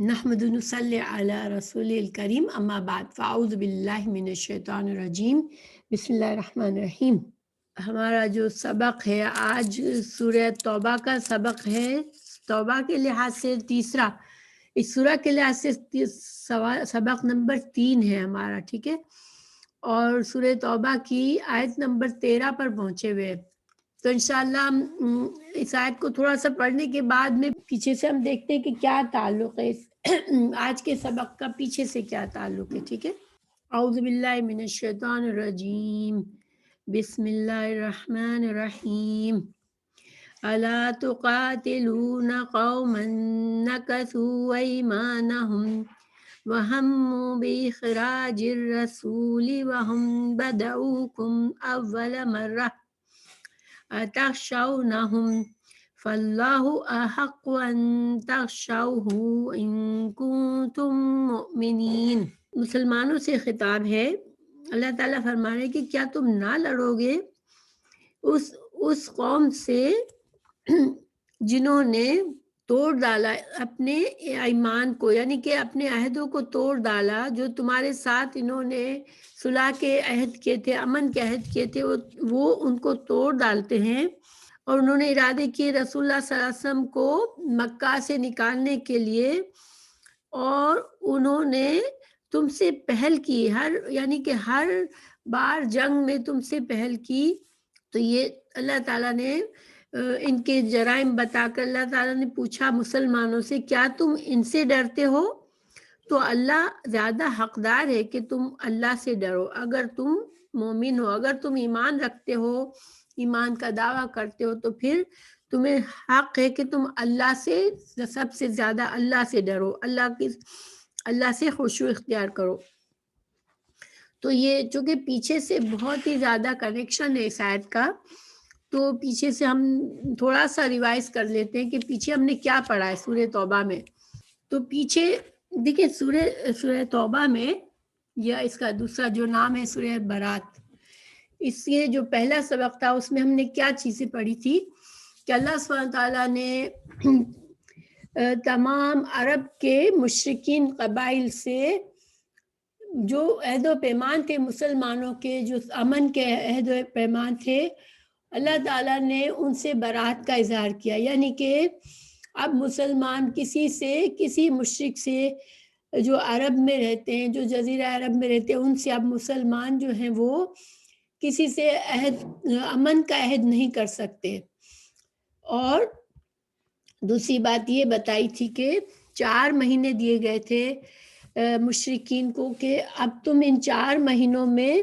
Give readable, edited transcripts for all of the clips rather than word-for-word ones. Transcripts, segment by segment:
نحمد نصلی علی رسول الکریم اما بعد فاعوذ باللہ من الشیطان الرجیم بسم اللہ الرحمن الرحیم۔ ہمارا جو سبق ہے آج سورہ توبہ کا سبق ہے، توبہ کے لحاظ سے تیسرا، اس سورہ کے لحاظ سے سبق نمبر 3 ہے ہمارا، ٹھیک ہے، اور سورہ توبہ کی آیت نمبر 13 پر پہنچے ہوئے۔ تو انشاءاللہ ہم اس آیت کو تھوڑا سا پڑھنے کے بعد میں پیچھے سے ہم دیکھتے ہیں کہ کیا تعلق ہے آج کے سبق کا، پیچھے سے کیا تعلق ہے، ٹھیک ہے۔ اعوذ باللہ من الشیطان الرجیم بسم اللہ الرحمن الرحیم۔ الا تقاتلون قوما نکثوا ایمانهم وہموا باخراج الرسول وهم بدؤوكم اول مرہ اتخشونهم فاللہ احق ان تخشوہ ان کنتم مؤمنین۔ مسلمانوں سے خطاب ہے، اللہ تعالیٰ فرما رہے کہ کیا تم نہ لڑو گے اس قوم سے جنہوں نے توڑ ڈالا اپنے ایمان کو، یعنی کہ اپنے عہدوں کو توڑ ڈالا، جو تمہارے ساتھ انہوں نے صلح کے عہد کیے تھے، امن کے عہد کیے تھے، وہ ان کو توڑ ڈالتے ہیں، اور انہوں نے ارادے کیے رسول اللہ صلی اللہ علیہ وسلم کو مکہ سے نکالنے کے لیے، اور انہوں نے تم سے پہل کی، یعنی کہ ہر بار جنگ میں تم سے پہل کی۔ تو یہ اللہ تعالیٰ نے ان کے جرائم بتا کر اللہ تعالیٰ نے پوچھا مسلمانوں سے، کیا تم ان سے ڈرتے ہو؟ تو اللہ زیادہ حقدار ہے کہ تم اللہ سے ڈرو، اگر تم مومن ہو، اگر تم ایمان رکھتے ہو، ایمان کا دعویٰ کرتے ہو، تو پھر تمہیں حق ہے کہ تم اللہ سے، سب سے زیادہ اللہ سے ڈرو، اللہ سے خشوع اختیار کرو۔ تو یہ چونکہ پیچھے سے بہت ہی زیادہ کنیکشن ہے اس آیت کا، تو پیچھے سے ہم تھوڑا سا ریوائز کر لیتے ہیں کہ پیچھے ہم نے کیا پڑھا ہے سورہ توبہ میں۔ تو پیچھے دیکھیں سورہ توبہ میں، یا اس کا دوسرا جو نام ہے سورہ برات، اس کے جو پہلا سبق تھا اس میں ہم نے کیا چیزیں پڑھی تھی کہ اللہ سبحانہ تعالیٰ نے تمام عرب کے مشرکین قبائل سے جو عہد و پیمان تھے، مسلمانوں کے جو امن کے عہد و پیمان تھے، اللہ تعالیٰ نے ان سے برات کا اظہار کیا، یعنی کہ اب مسلمان کسی مشرک سے جو عرب میں رہتے ہیں، جو جزیرہ عرب میں رہتے ہیں، ان سے اب مسلمان جو ہیں وہ کسی سے امن کا عہد نہیں کر سکتے۔ اور دوسری بات یہ بتائی تھی کہ 4 مہینے دیے گئے تھے مشرکین کو کہ اب تم ان 4 مہینوں میں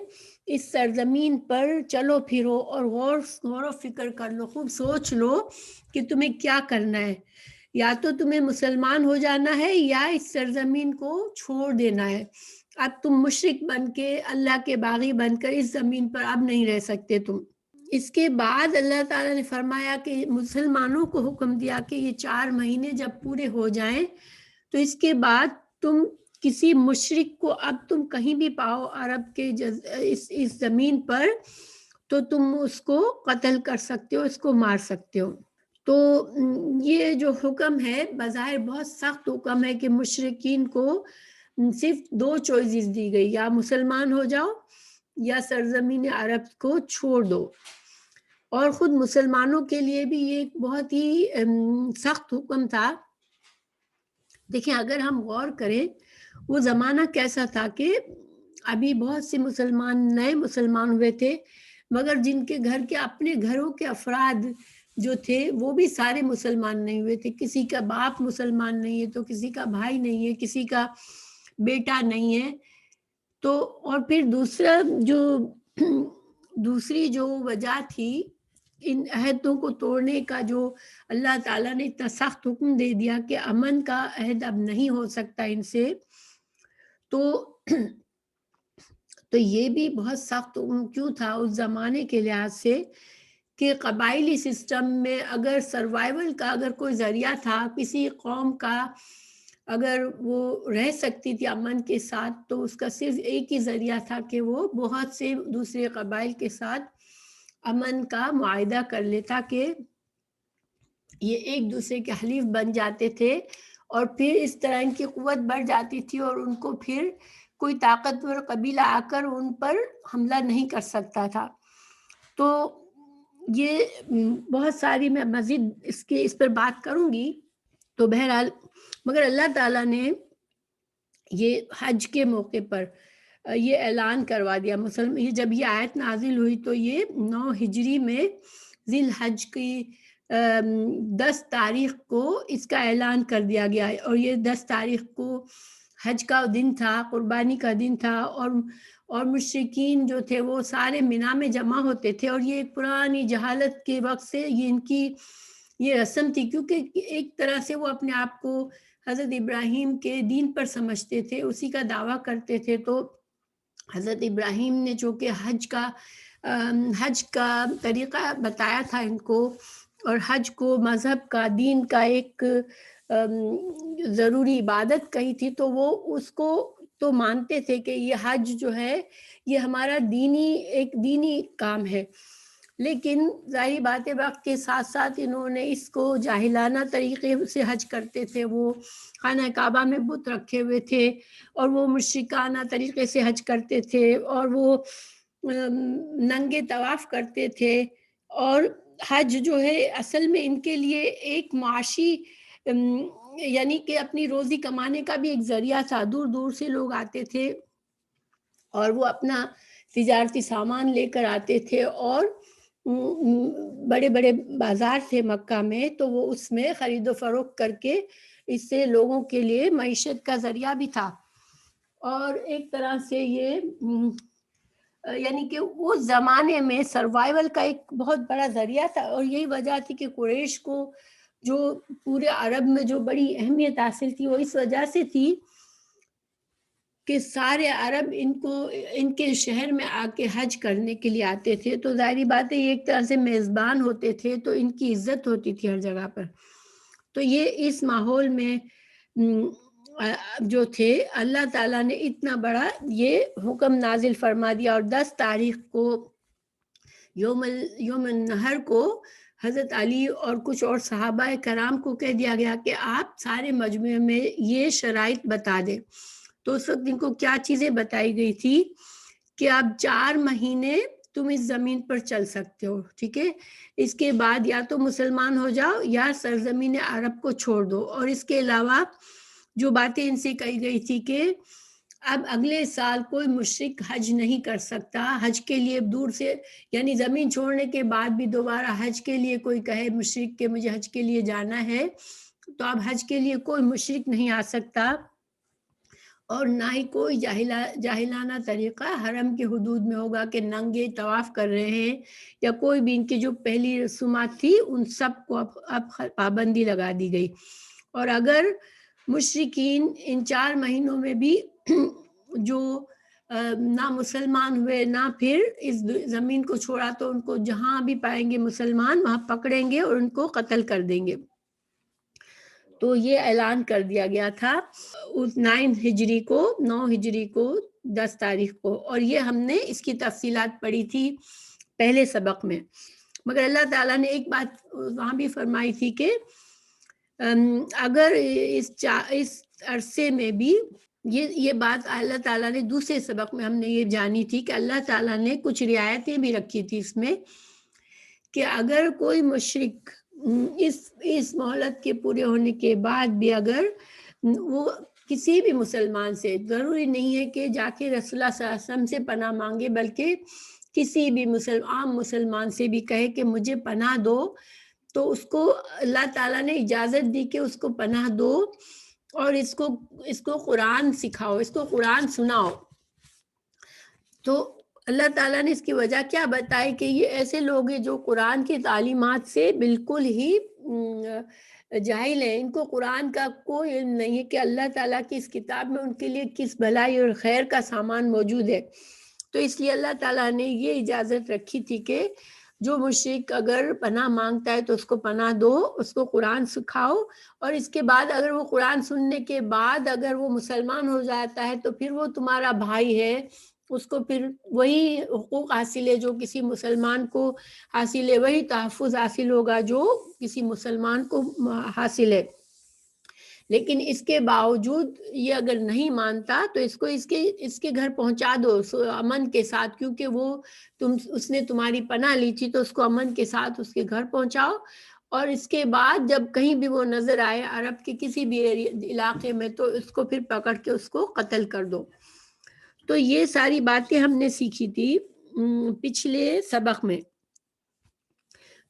اس سرزمین پر چلو پھرو اور غور و فکر کر لو، خوب سوچ لو کہ تمہیں کیا کرنا ہے، یا تو تمہیں مسلمان ہو جانا ہے یا اس سرزمین کو چھوڑ دینا ہے۔ اب تم مشرک بن کے، اللہ کے باغی بن کر اس زمین پر اب نہیں رہ سکتے تم۔ اس کے بعد اللہ تعالیٰ نے فرمایا کہ مسلمانوں کو حکم دیا کہ یہ 4 مہینے جب پورے ہو جائیں تو اس کے بعد تم کسی مشرک کو اب تم کہیں بھی پاؤ عرب کے اس زمین پر، تو تم اس کو قتل کر سکتے ہو، اس کو مار سکتے ہو۔ تو یہ جو حکم ہے بظاہر بہت سخت حکم ہے کہ مشرکین کو صرف 2 چوائسز دی گئی، یا مسلمان ہو جاؤ یا سرزمین عرب کو چھوڑ دو۔ اور خود مسلمانوں کے لیے بھی یہ ایک بہت ہی سخت حکم تھا۔ دیکھیں اگر ہم غور کریں وہ زمانہ کیسا تھا کہ ابھی بہت سے نئے مسلمان ہوئے تھے، مگر جن کے گھر کے اپنے گھروں کے افراد جو تھے وہ بھی سارے مسلمان نہیں ہوئے تھے، کسی کا باپ مسلمان نہیں ہے، تو کسی کا بھائی نہیں ہے، کسی کا بیٹا نہیں ہے۔ تو اور پھر دوسری جو وجہ تھی ان عہدوں کو توڑنے کا، جو اللہ تعالیٰ نے اتنا سخت حکم دے دیا کہ امن کا عہد اب نہیں ہو سکتا ان سے، تو یہ بھی بہت سخت حکم کیوں تھا اس زمانے کے لحاظ سے کہ قبائلی سسٹم میں اگر سروائیول کا اگر کوئی ذریعہ تھا، کسی قوم کا اگر وہ رہ سکتی تھی امن کے ساتھ، تو اس کا صرف ایک ہی ذریعہ تھا کہ وہ بہت سے دوسرے قبائل کے ساتھ امن کا معاہدہ کر لیتا، کہ یہ ایک دوسرے کے حلیف بن جاتے تھے اور پھر اس طرح ان کی قوت بڑھ جاتی تھی اور ان کو پھر کوئی طاقتور قبیلہ آ کر ان پر حملہ نہیں کر سکتا تھا. تو یہ بہت ساری میں مزید اس پر بات کروں گی. تو بہرحال مگر اللہ تعالیٰ نے یہ حج کے موقع پر یہ اعلان کروا دیا یہ جب یہ آیت نازل ہوئی تو یہ 9 ہجری میں ذی الحج کی 10 تاریخ کو اس کا اعلان کر دیا گیا اور یہ 10 تاریخ کو حج کا دن تھا، قربانی کا دن تھا. اور مشرکین جو تھے وہ سارے مینا میں جمع ہوتے تھے اور یہ ایک پرانی جہالت کے وقت سے یہ ان کی یہ رسم تھی، کیونکہ ایک طرح سے وہ اپنے آپ کو حضرت ابراہیم کے دین پر سمجھتے تھے، اسی کا دعویٰ کرتے تھے. تو حضرت ابراہیم نے چونکہ حج کا طریقہ بتایا تھا ان کو، اور حج کو مذہب کا دین کا ایک ضروری عبادت کہی تھی، تو وہ اس کو تو مانتے تھے کہ یہ حج جو ہے یہ ہمارا ایک دینی کام ہے. لیکن ظاہری بات ہے وقت کے ساتھ ساتھ انہوں نے اس کو جاہلانہ طریقے سے حج کرتے تھے. وہ خانہ کعبہ میں بت رکھے ہوئے تھے اور وہ مشرکانہ طریقے سے حج کرتے تھے اور وہ ننگے طواف کرتے تھے. اور حج جو ہے اصل میں ان کے لیے ایک معاشی یعنی کہ اپنی روزی کمانے کا بھی ایک ذریعہ تھا. دور دور سے لوگ آتے تھے اور وہ اپنا تجارتی سامان لے کر آتے تھے اور بڑے بڑے بازار تھے مکہ میں، تو وہ اس میں خرید و فروخت کر کے اس سے لوگوں کے لیے معیشت کا ذریعہ بھی تھا. اور ایک طرح سے یہ یعنی کہ اس زمانے میں سروائیول کا ایک بہت بڑا ذریعہ تھا. اور یہی وجہ تھی کہ قریش کو جو پورے عرب میں جو بڑی اہمیت حاصل تھی وہ اس وجہ سے تھی کہ سارے عرب ان کے شہر میں آ کے حج کرنے کے لیے آتے تھے. تو ظاہری بات ہے یہ ایک طرح سے میزبان ہوتے تھے تو ان کی عزت ہوتی تھی ہر جگہ پر. تو یہ اس ماحول میں جو تھے اللہ تعالیٰ نے اتنا بڑا یہ حکم نازل فرما دیا. اور 10 تاریخ کو یوم النحر کو حضرت علی اور کچھ اور صحابہ کرام کو کہہ دیا گیا کہ آپ سارے مجمع میں یہ شرائط بتا دیں. تو اس وقت ان کو کیا چیزیں بتائی گئی تھی کہ آپ 4 مہینے تم اس زمین پر چل سکتے ہو، ٹھیک ہے. اس کے بعد یا تو مسلمان ہو جاؤ یا سرزمین عرب کو چھوڑ دو. اور اس کے علاوہ جو باتیں ان سے کہی گئی تھی کہ اب اگلے سال کوئی مشرک حج نہیں کر سکتا. حج کے لیے دور سے یعنی زمین چھوڑنے کے بعد بھی دوبارہ حج کے لیے کوئی کہے مشرک کہ مجھے حج کے لیے جانا ہے، تو اب حج کے لیے کوئی مشرک نہیں آ سکتا. اور نہ ہی کوئی جاہلانہ طریقہ حرم کے حدود میں ہوگا کہ ننگے طواف کر رہے ہیں یا کوئی بھی ان کی جو پہلی رسومات تھی ان سب کو اب پابندی لگا دی گئی. اور اگر مشرکین ان 4 مہینوں میں بھی جو نہ مسلمان ہوئے نہ پھر اس زمین کو چھوڑا تو ان کو جہاں بھی پائیں گے مسلمان وہاں پکڑیں گے اور ان کو قتل کر دیں گے. تو یہ اعلان کر دیا گیا تھا 9 ہجری کو 10 تاریخ کو. اور یہ ہم نے اس کی تفصیلات پڑھی تھی پہلے سبق میں. مگر اللہ تعالیٰ نے ایک بات وہاں بھی فرمائی تھی کہ اگر اس عرصے میں بھی یہ بات اللہ تعالیٰ نے دوسرے سبق میں ہم نے یہ جانی تھی کہ اللہ تعالیٰ نے کچھ رعایتیں بھی رکھی تھی اس میں کہ اگر کوئی مشرک اس مہلت کے پورے ہونے کے بعد بھی اگر وہ کسی بھی مسلمان سے، ضروری نہیں ہے کہ جا کے رسول اللہ صلی اللہ علیہ وسلم سے پناہ مانگے، بلکہ کسی بھی عام مسلمان سے بھی کہے کہ مجھے پناہ دو، تو اس کو اللہ تعالیٰ نے اجازت دی کہ اس کو پناہ دو اور اس کو قرآن سکھاؤ، اس کو قرآن سناؤ. تو اللہ تعالیٰ نے اس کی وجہ کیا بتائی کہ یہ ایسے لوگ ہیں جو قرآن کی تعلیمات سے بالکل ہی جاہل ہیں. ان کو قرآن کا کوئی علم نہیں ہے کہ اللہ تعالیٰ کی اس کتاب میں ان کے لیے کس بھلائی اور خیر کا سامان موجود ہے. تو اس لیے اللہ تعالیٰ نے یہ اجازت رکھی تھی کہ جو مشرک اگر پناہ مانگتا ہے تو اس کو پناہ دو، اس کو قرآن سکھاؤ، اور اس کے بعد اگر وہ قرآن سننے کے بعد اگر وہ مسلمان ہو جاتا ہے تو پھر وہ تمہارا بھائی ہے، اس کو پھر وہی حقوق حاصل ہے جو کسی مسلمان کو حاصل ہے، وہی تحفظ حاصل ہوگا جو کسی مسلمان کو حاصل ہے. لیکن اس کے باوجود یہ اگر نہیں مانتا تو اس کو اس کے گھر پہنچا دو امن کے ساتھ، کیونکہ وہ اس نے تمہاری پناہ لی تھی، تو اس کو امن کے ساتھ اس کے گھر پہنچاؤ، اور اس کے بعد جب کہیں بھی وہ نظر آئے عرب کے کسی بھی علاقے میں تو اس کو پھر پکڑ کے اس کو قتل کر دو۔ تو یہ ساری باتیں ہم نے سیکھی تھی پچھلے سبق میں۔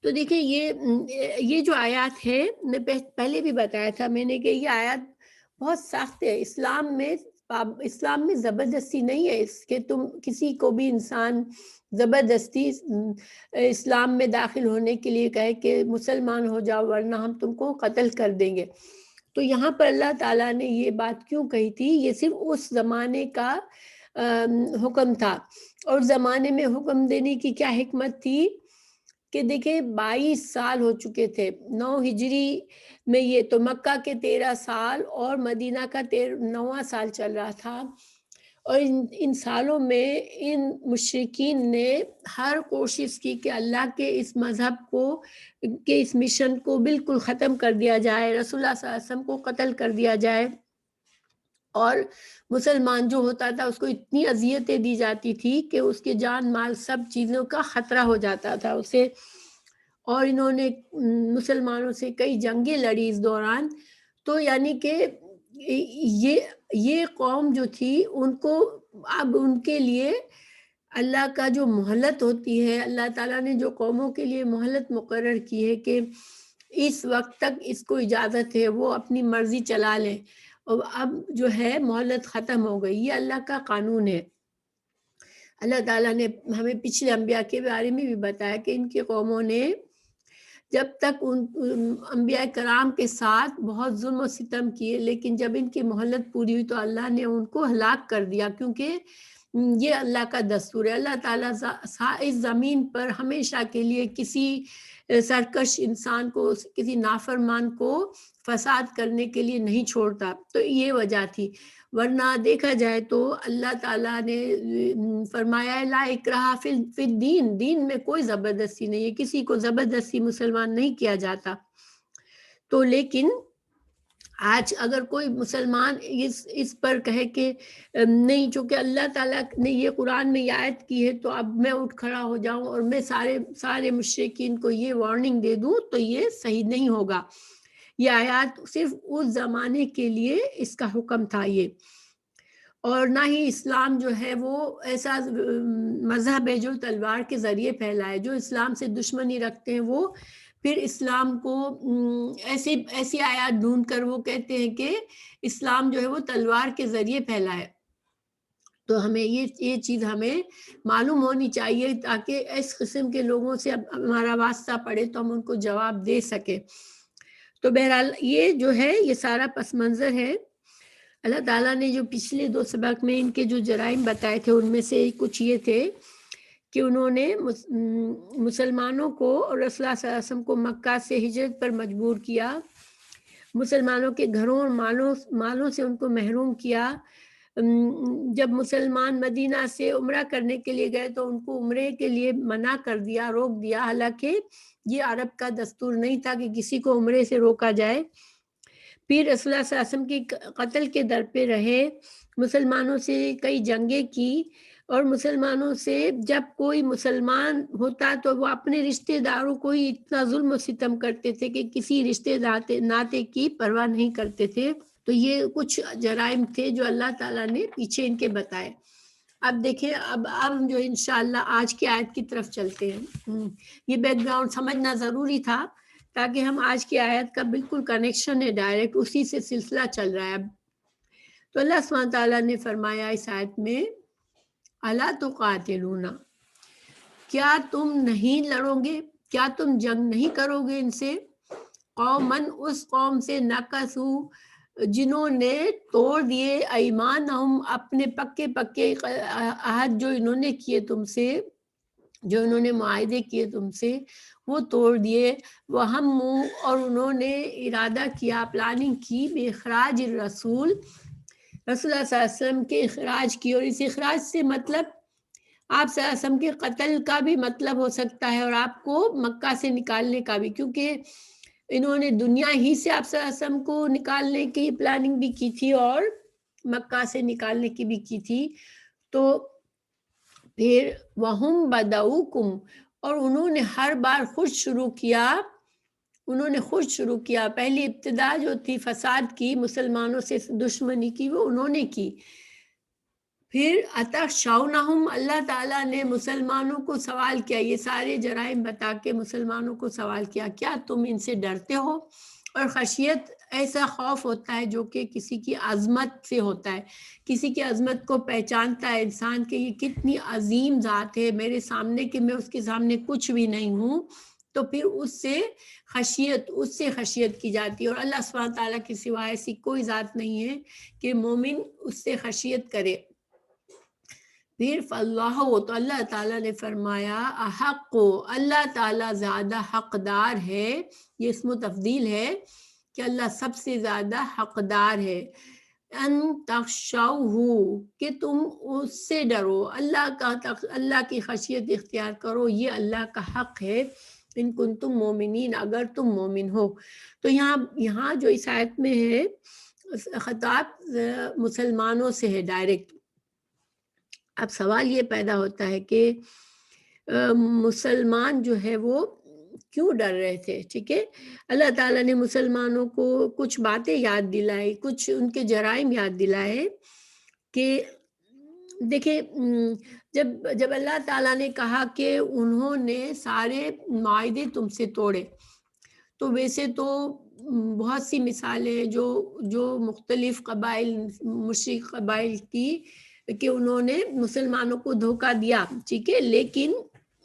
تو دیکھیں یہ جو آیات ہے، میں پہلے بھی بتایا تھا میں نے کہ یہ آیات بہت سخت ہے۔ اسلام میں زبردستی نہیں ہے اس کہ تم کسی کو بھی انسان زبردستی اسلام میں داخل ہونے کے لیے کہے کہ مسلمان ہو جاؤ ورنہ ہم تم کو قتل کر دیں گے۔ تو یہاں پر اللہ تعالیٰ نے یہ بات کیوں کہی تھی؟ یہ صرف اس زمانے کا حکم تھا، اور زمانے میں حکم دینے کی کیا حکمت تھی کہ دیکھیں 22 سال ہو چکے تھے، 9 ہجری میں یہ تو مکہ کے 13 سال اور مدینہ کا 9واں سال چل رہا تھا، اور ان سالوں میں ان مشرکین نے ہر کوشش کی کہ اللہ کے اس مذہب کو، کہ اس مشن کو بالکل ختم کر دیا جائے، رسول اللہ صلی اللہ علیہ وسلم کو قتل کر دیا جائے، اور مسلمان جو ہوتا تھا اس کو اتنی اذیتیں دی جاتی تھی کہ اس کے جان مال سب چیزوں کا خطرہ ہو جاتا تھا اسے، اور انہوں نے مسلمانوں سے کئی جنگیں لڑی اس دوران۔ تو یعنی کہ یہ قوم جو تھی ان کو اب ان کے لیے اللہ کا جو مہلت ہوتی ہے، اللہ تعالیٰ نے جو قوموں کے لیے مہلت مقرر کی ہے کہ اس وقت تک اس کو اجازت ہے وہ اپنی مرضی چلا لیں، اور اب جو ہے مہلت ختم ہو گئی، یہ اللہ کا قانون ہے۔ اللہ تعالیٰ نے ہمیں پچھلے انبیاء کے بارے میں بھی بتایا کہ ان کی قوموں نے جب تک ان انبیاء کرام کے ساتھ بہت ظلم و ستم کیے، لیکن جب ان کی مہلت پوری ہوئی تو اللہ نے ان کو ہلاک کر دیا، کیونکہ یہ اللہ کا دستور ہے۔ اللہ تعالیٰ اس زمین پر ہمیشہ کے لیے کسی سرکش انسان کو، کسی نافرمان کو فساد کرنے کے لیے نہیں چھوڑتا، تو یہ وجہ تھی۔ ورنہ دیکھا جائے تو اللہ تعالیٰ نے فرمایا لا اکراہ فی الدین، دین میں کوئی زبردستی نہیں ہے، کسی کو زبردستی مسلمان نہیں کیا جاتا۔ تو لیکن آج اگر کوئی مسلمان اس پر کہے کہ نہیں، چونکہ اللہ تعالیٰ نے یہ قرآن میں یہ آیت کی ہے تو اب میں اٹھ کھڑا ہو جاؤں اور میں سارے مشرکین کو یہ وارننگ دے دوں، تو یہ صحیح نہیں ہوگا۔ یہ آیات صرف اس زمانے کے لیے اس کا حکم تھا یہ، اور نہ ہی اسلام جو ہے وہ ایسا مذہب ہے جو تلوار کے ذریعے پھیلا ہے۔ جو اسلام سے دشمنی رکھتے ہیں وہ پھر اسلام کو ایسی آیات ڈھونڈ کر وہ کہتے ہیں کہ اسلام جو ہے وہ تلوار کے ذریعے پھیلا ہے۔ تو ہمیں یہ چیز ہمیں معلوم ہونی چاہیے تاکہ اس قسم کے لوگوں سے ہمارا واسطہ پڑے تو ہم ان کو جواب دے سکیں۔ تو بہرحال یہ جو ہے یہ سارا پس منظر ہے۔ اللہ تعالیٰ نے جو پچھلے 2 سبق میں ان کے جو جرائم بتائے تھے ان میں سے کچھ یہ تھے کہ انہوں نے مسلمانوں کو اور رسول اللہ صلی اللہ علیہ وسلم کو مکہ سے ہجرت پر مجبور کیا، مسلمانوں کے گھروں اور مالوں سے ان کو محروم کیا۔ جب مسلمان مدینہ سے عمرہ کرنے کے لیے گئے تو ان کو عمرے کے لیے منع کر دیا، روک دیا، حالانکہ یہ عرب کا دستور نہیں تھا کہ کسی کو عمرے سے روکا جائے۔ پھر رسول اللہ صلی اللہ علیہ وسلم کی قتل کے در پہ رہے، مسلمانوں سے کئی جنگیں کی، اور مسلمانوں سے جب کوئی مسلمان ہوتا تو وہ اپنے رشتہ داروں کو ہی اتنا ظلم و ستم کرتے تھے کہ کسی رشتہ ناتے کی پرواہ نہیں کرتے تھے۔ تو یہ کچھ جرائم تھے جو اللہ تعالیٰ نے پیچھے ان کے بتائے۔ اب دیکھیں اب ہم جو انشاءاللہ آج کی آیت کی طرف چلتے ہیں۔ یہ بیک گراؤنڈ سمجھنا ضروری تھا تاکہ ہم آج کی آیت کا بالکل کنیکشن ہے، ڈائریکٹ اسی سے سلسلہ چل رہا ہے اب۔ تو اللہ سبحانہ تعالیٰ نے فرمایا اس آیت میں الا تقاتلون، کیا تم نہیں لڑو گے، کیا تم جنگ نہیں کرو گے ان سے، قومن اس قوم سے نکثو جنہوں نے توڑ دیے، ایمانہم اپنے پکے عہد جو انہوں نے کیے تم سے، جو انہوں نے معاہدے کیے تم سے وہ توڑ دیے، وہموا اور انہوں نے ارادہ کیا، پلاننگ کی، بے اخراج الرسول، رسول اللہ صلی اللہ علیہ وسلم کے اخراج کی، اور اس اخراج سے مطلب آپ صلی اللہ علیہ وسلم کے قتل کا بھی مطلب ہو سکتا ہے، اور آپ کو مکہ سے نکالنے کا بھی، کیونکہ انہوں نے دنیا ہی سے آپ صلی اللہ علیہ وسلم کو نکالنے کی پلاننگ بھی کی تھی اور مکہ سے نکالنے کی بھی کی تھی. تو پھر وَهُمْ بَدَؤُكُمْ، اور انہوں نے ہر بار خود شروع کیا. پہلی ابتدا جو تھی فساد کی، مسلمانوں سے دشمنی کی، وہ انہوں نے کی. پھر اَتَخْشَوْنَهُمْ، اللہ تعالیٰ نے مسلمانوں کو سوال کیا، یہ سارے جرائم بتا کے مسلمانوں کو سوال کیا، کیا تم ان سے ڈرتے ہو؟ اور خشیت ایسا خوف ہوتا ہے جو کہ کسی کی عظمت سے ہوتا ہے، کسی کی عظمت کو پہچانتا ہے انسان کہ یہ کتنی عظیم ذات ہے میرے سامنے، کہ میں اس کے سامنے کچھ بھی نہیں ہوں. تو پھر اس سے خشیت کی جاتی ہے. اور اللہ سبحانہ تعالیٰ کے سوا ایسی کوئی ذات نہیں ہے کہ مومن اس سے خشیت کرے. پھر فاللہ، تو اللہ تعالیٰ نے فرمایا احق، اللہ تعالیٰ زیادہ حقدار ہے. یہ اسم و تفضیل ہے کہ اللہ سب سے زیادہ حقدار ہے. ان تخشوہ، کہ تم اس سے ڈرو، اللہ کی خشیت اختیار کرو، یہ اللہ کا حق ہے. ان کنتم مومنین، اگر تم مومن ہو. تو یہاں جو اس آیت میں ہے خطاب مسلمانوں سے ہے ڈائریکٹ. اب سوال یہ پیدا ہوتا ہے کہ مسلمان جو ہے وہ کیوں ڈر رہے تھے؟ ٹھیک ہے، اللہ تعالیٰ نے مسلمانوں کو کچھ باتیں یاد دلائی، کچھ ان کے جرائم یاد دلائے. کہ دیکھیں، جب اللہ تعالیٰ نے کہا کہ انہوں نے سارے معاہدے تم سے توڑے، تو ویسے تو بہت سی مثالیں جو مختلف قبائل، مشرک قبائل کی، کہ انہوں نے مسلمانوں کو دھوکہ دیا. ٹھیک ہے، لیکن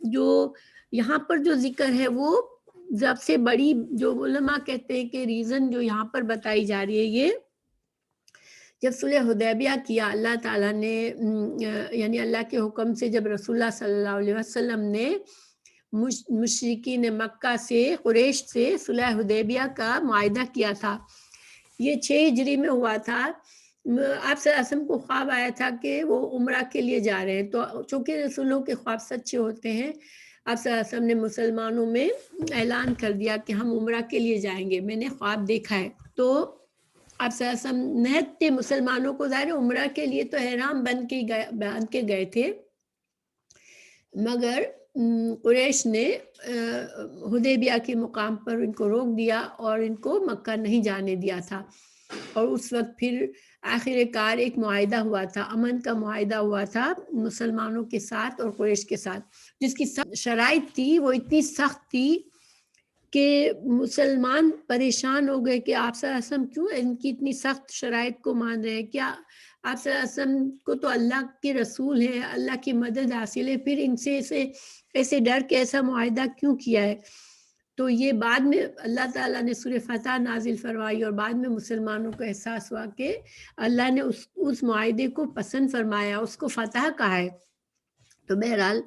جو یہاں پر جو ذکر ہے وہ سب سے بڑی، جو علماء کہتے ہیں کہ ریزن جو یہاں پر بتائی جا رہی ہے، یہ جب صلح حدیبیہ کیا اللہ تعالیٰ نے، یعنی اللہ کے حکم سے جب رسول اللہ صلی اللہ علیہ وسلم نے مشرکین مکہ سے، قریش سے صلح حدیبیہ کا معاہدہ کیا تھا. یہ 6 ہجری میں ہوا تھا. آپ صلی اللہ علیہ وسلم کو خواب آیا تھا کہ وہ عمرہ کے لیے جا رہے ہیں. تو چونکہ رسولوں کے خواب سچے ہوتے ہیں، آپ صلی اللہ علیہ وسلم نے مسلمانوں میں اعلان کر دیا کہ ہم عمرہ کے لیے جائیں گے، میں نے خواب دیکھا ہے. تو آپ صلی اللہ علیہ وسلم نہایت تھے مسلمانوں کو، ظاہر عمرہ کے لیے تو احرام باندھ کے گئے تھے، مگر قریش نے حدیبیہ کے مقام پر ان کو روک دیا اور ان کو مکہ نہیں جانے دیا تھا. اور اس وقت پھر آخر کار ایک معاہدہ ہوا تھا، امن کا معاہدہ ہوا تھا مسلمانوں کے ساتھ اور قریش کے ساتھ، جس کی شرائط تھی وہ اتنی سخت تھی کہ مسلمان پریشان ہو گئے کہ آپ صلی اللہ علیہ وسلم کیوں ان کی اتنی سخت شرائط کو مان رہے ہیں؟ کیا آپ صلی اللہ علیہ وسلم کو تو اللہ کے رسول ہیں، اللہ کی مدد حاصل ہے، پھر ان سے ایسے ڈر کے ایسا معاہدہ کیوں کیا ہے؟ تو یہ بعد میں اللہ تعالیٰ نے سورہ فتح نازل فرمائی، اور بعد میں مسلمانوں کو احساس ہوا کہ اللہ نے اس معاہدے کو پسند فرمایا، اس کو فتح کہا ہے. تو بہرحال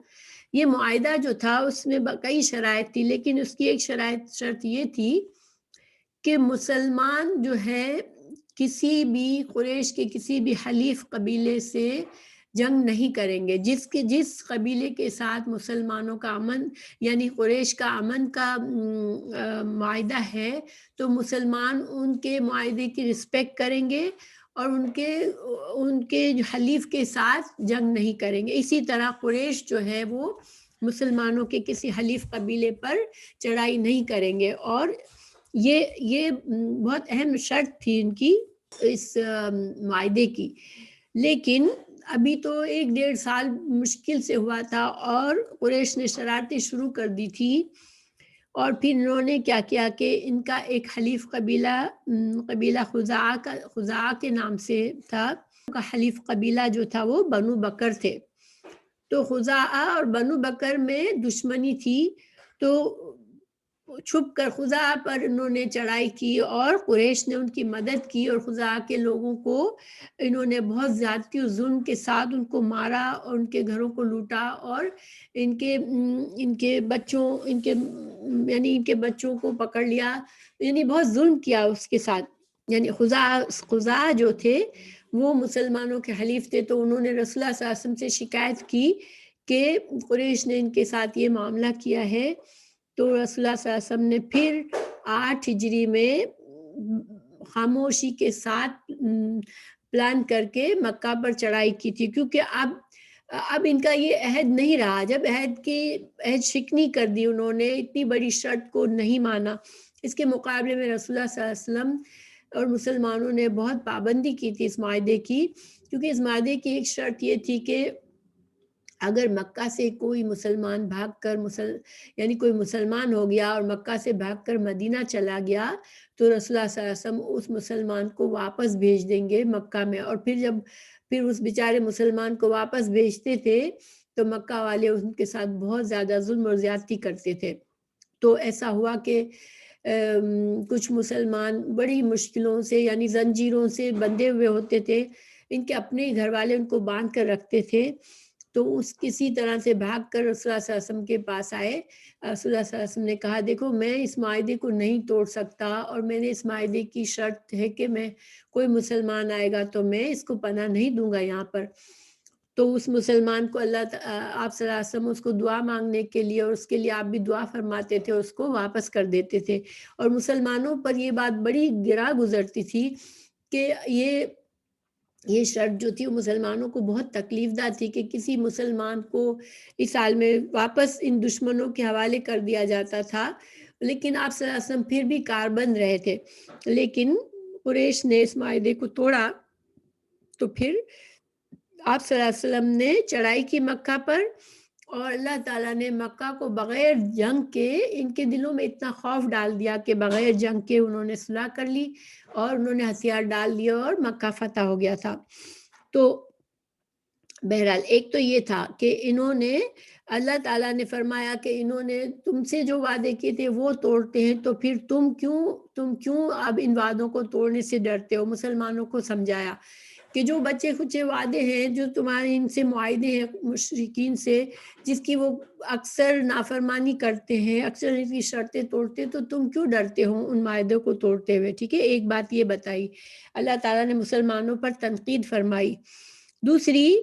یہ معاہدہ جو تھا اس میں کئی شرائط تھی، لیکن اس کی ایک شرط یہ تھی کہ مسلمان جو ہے کسی بھی قریش کے کسی بھی حلیف قبیلے سے جنگ نہیں کریں گے. جس قبیلے کے ساتھ مسلمانوں کا امن، یعنی قریش کا امن کا معاہدہ ہے، تو مسلمان ان کے معاہدے کی رسپیکٹ کریں گے اور ان کے حلیف کے ساتھ جنگ نہیں کریں گے. اسی طرح قریش جو ہے وہ مسلمانوں کے کسی حلیف قبیلے پر چڑھائی نہیں کریں گے. اور یہ بہت اہم شرط تھی ان کی اس معاہدے کی. لیکن ابھی تو 1-1.5 سال مشکل سے ہوا تھا اور قریش نے شرارتیں شروع کر دی تھی. اور پھر انہوں نے کیا کیا کہ ان کا ایک حلیف قبیلہ خزاعہ کے نام سے تھا، ان کا حلیف قبیلہ جو تھا وہ بنو بکر تھے. تو خزاعہ اور بنو بکر میں دشمنی تھی، تو چھپ کر خزاعہ پر انہوں نے چڑھائی کی اور قریش نے ان کی مدد کی، اور خزاعہ کے لوگوں کو انہوں نے بہت زیادتی و ظلم کے ساتھ ان کو مارا اور ان کے گھروں کو لوٹا، اور ان کے بچوں کو پکڑ لیا، یعنی بہت ظلم کیا اس کے ساتھ. یعنی خزاعہ جو تھے وہ مسلمانوں کے حلیف تھے، تو انہوں نے رسول اللہ صلی اللہ علیہ وسلم سے شکایت کی کہ قریش نے ان کے ساتھ یہ معاملہ کیا ہے. تو رسول اللہ صلی اللہ علیہ وسلم نے پھر 8 ہجری میں خاموشی کے ساتھ پلان کر کے مکہ پر چڑھائی کی تھی، کیونکہ اب ان کا یہ عہد نہیں رہا، جب عہد شکنی کر دی انہوں نے، اتنی بڑی شرط کو نہیں مانا۔ اس کے مقابلے میں رسول اللہ صلی اللہ علیہ وسلم اور مسلمانوں نے بہت پابندی کی تھی اس معاہدے کی، کیونکہ اس معاہدے کی ایک شرط یہ تھی کہ اگر مکہ سے کوئی مسلمان بھاگ کر یعنی کوئی مسلمان ہو گیا اور مکہ سے بھاگ کر مدینہ چلا گیا تو رسول اللہ صلی اللہ علیہ وسلم اس مسلمان کو واپس بھیج دیں گے مکہ میں، اور پھر اس بیچارے مسلمان کو واپس بھیجتے تھے تو مکہ والے ان کے ساتھ بہت زیادہ ظلم اور زیادتی کرتے تھے۔ تو ایسا ہوا کہ کچھ مسلمان بڑی مشکلوں سے یعنی زنجیروں سے بندھے ہوئے ہوتے تھے، ان کے اپنے گھر والے ان کو باندھ کر رکھتے تھے، تو کسی طرح سے بھاگ کر رسول اللہ صلی اللہ علیہ وسلم کے پاس آئے۔ رسول اللہ صلی اللہ علیہ وسلم نے کہا دیکھو میں اس معاہدے کو نہیں توڑ سکتا، اور میں نے اس معاہدے کی شرط ہے کہ میں کوئی مسلمان آئے گا تو میں اس کو پناہ نہیں دوں گا یہاں پر۔ تو اس مسلمان کو آپ صلی اللہ علیہ وسلم اس کو دعا مانگنے کے لیے، اور اس کے لیے آپ بھی دعا فرماتے تھے، اس کو واپس کر دیتے تھے۔ اور مسلمانوں پر یہ بات بڑی گرا گزرتی تھی کہ یہ شرط جو تھی وہ مسلمانوں کو بہت تکلیف دہ تھی کہ کسی مسلمان کو اس سال میں واپس ان دشمنوں کے حوالے کر دیا جاتا تھا، لیکن آپ صلی اللہ علیہ وسلم پھر بھی کاربند رہے تھے۔ لیکن قریش نے اس معاہدے کو توڑا، تو پھر آپ صلی اللہ علیہ وسلم نے چڑھائی کی مکہ پر، اور اللہ تعالیٰ نے مکہ کو بغیر جنگ کے ان کے دلوں میں اتنا خوف ڈال دیا کہ بغیر جنگ کے انہوں نے صلح کر لی اور انہوں نے ہتھیار ڈال دیے اور مکہ فتح ہو گیا تھا۔ تو بہرحال ایک تو یہ تھا کہ انہوں نے اللہ تعالیٰ نے فرمایا کہ انہوں نے تم سے جو وعدے کیے تھے وہ توڑتے ہیں، تو پھر تم کیوں اب ان وعدوں کو توڑنے سے ڈرتے ہو۔ مسلمانوں کو سمجھایا کہ جو بچے کچھ وعدے ہیں جو تمہارے ان سے معاہدے ہیں مشرکین سے، جس کی وہ اکثر نافرمانی کرتے ہیں، اکثر ان کی شرطیں توڑتے ہیں، تو تم کیوں ڈرتے ہو ان معاہدوں کو توڑتے ہوئے؟ ٹھیک ہے، ایک بات یہ بتائی، اللہ تعالیٰ نے مسلمانوں پر تنقید فرمائی۔ دوسری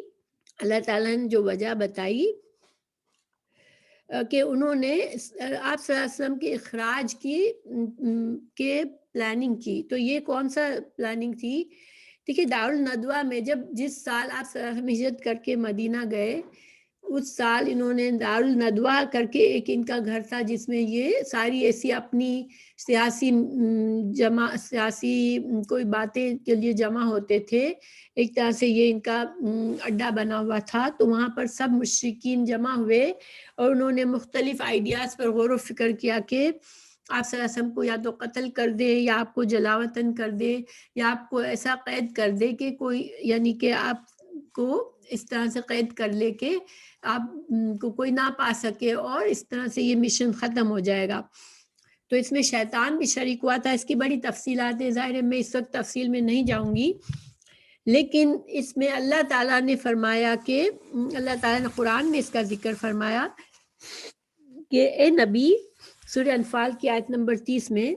اللہ تعالیٰ نے جو وجہ بتائی کہ انہوں نے آپ صلی اللہ علیہ وسلم کے اخراج کی پلاننگ کی، تو یہ کون سا پلاننگ تھی؟ دیکھیے دارالندوہ میں جس سال آپ صلی اللہ علیہ وسلم ہجرت کر کے مدینہ گئے، اس سال انہوں نے دارالندوہ کر کے ایک ان کا گھر تھا جس میں یہ ساری ایسی اپنی سیاسی کوئی باتیں کے لیے جمع ہوتے تھے، ایک طرح سے یہ ان کا اڈا بنا ہوا تھا۔ تو وہاں پر سب مشرکین جمع ہوئے اور انہوں نے مختلف آئیڈیاز پر غور و فکر کیا کہ آپ صلی اللہ علیہ وسلم کو یا تو قتل کر دے، یا آپ کو جلاوطن کر دے، یا آپ کو ایسا قید کر دے کہ یعنی کہ آپ کو اس طرح سے قید کر لے کہ آپ کو کوئی نہ پا سکے، اور اس طرح سے یہ مشن ختم ہو جائے گا۔ تو اس میں شیطان بھی شریک ہوا تھا، اس کی بڑی تفصیلات ہیں، ظاہر ہے میں اس وقت تفصیل میں نہیں جاؤں گی، لیکن اس میں اللہ تعالیٰ نے فرمایا کہ اللہ تعالیٰ نے قرآن میں اس کا ذکر فرمایا کہ اے نبی، سورہ انفال کی آیت نمبر 30 میں،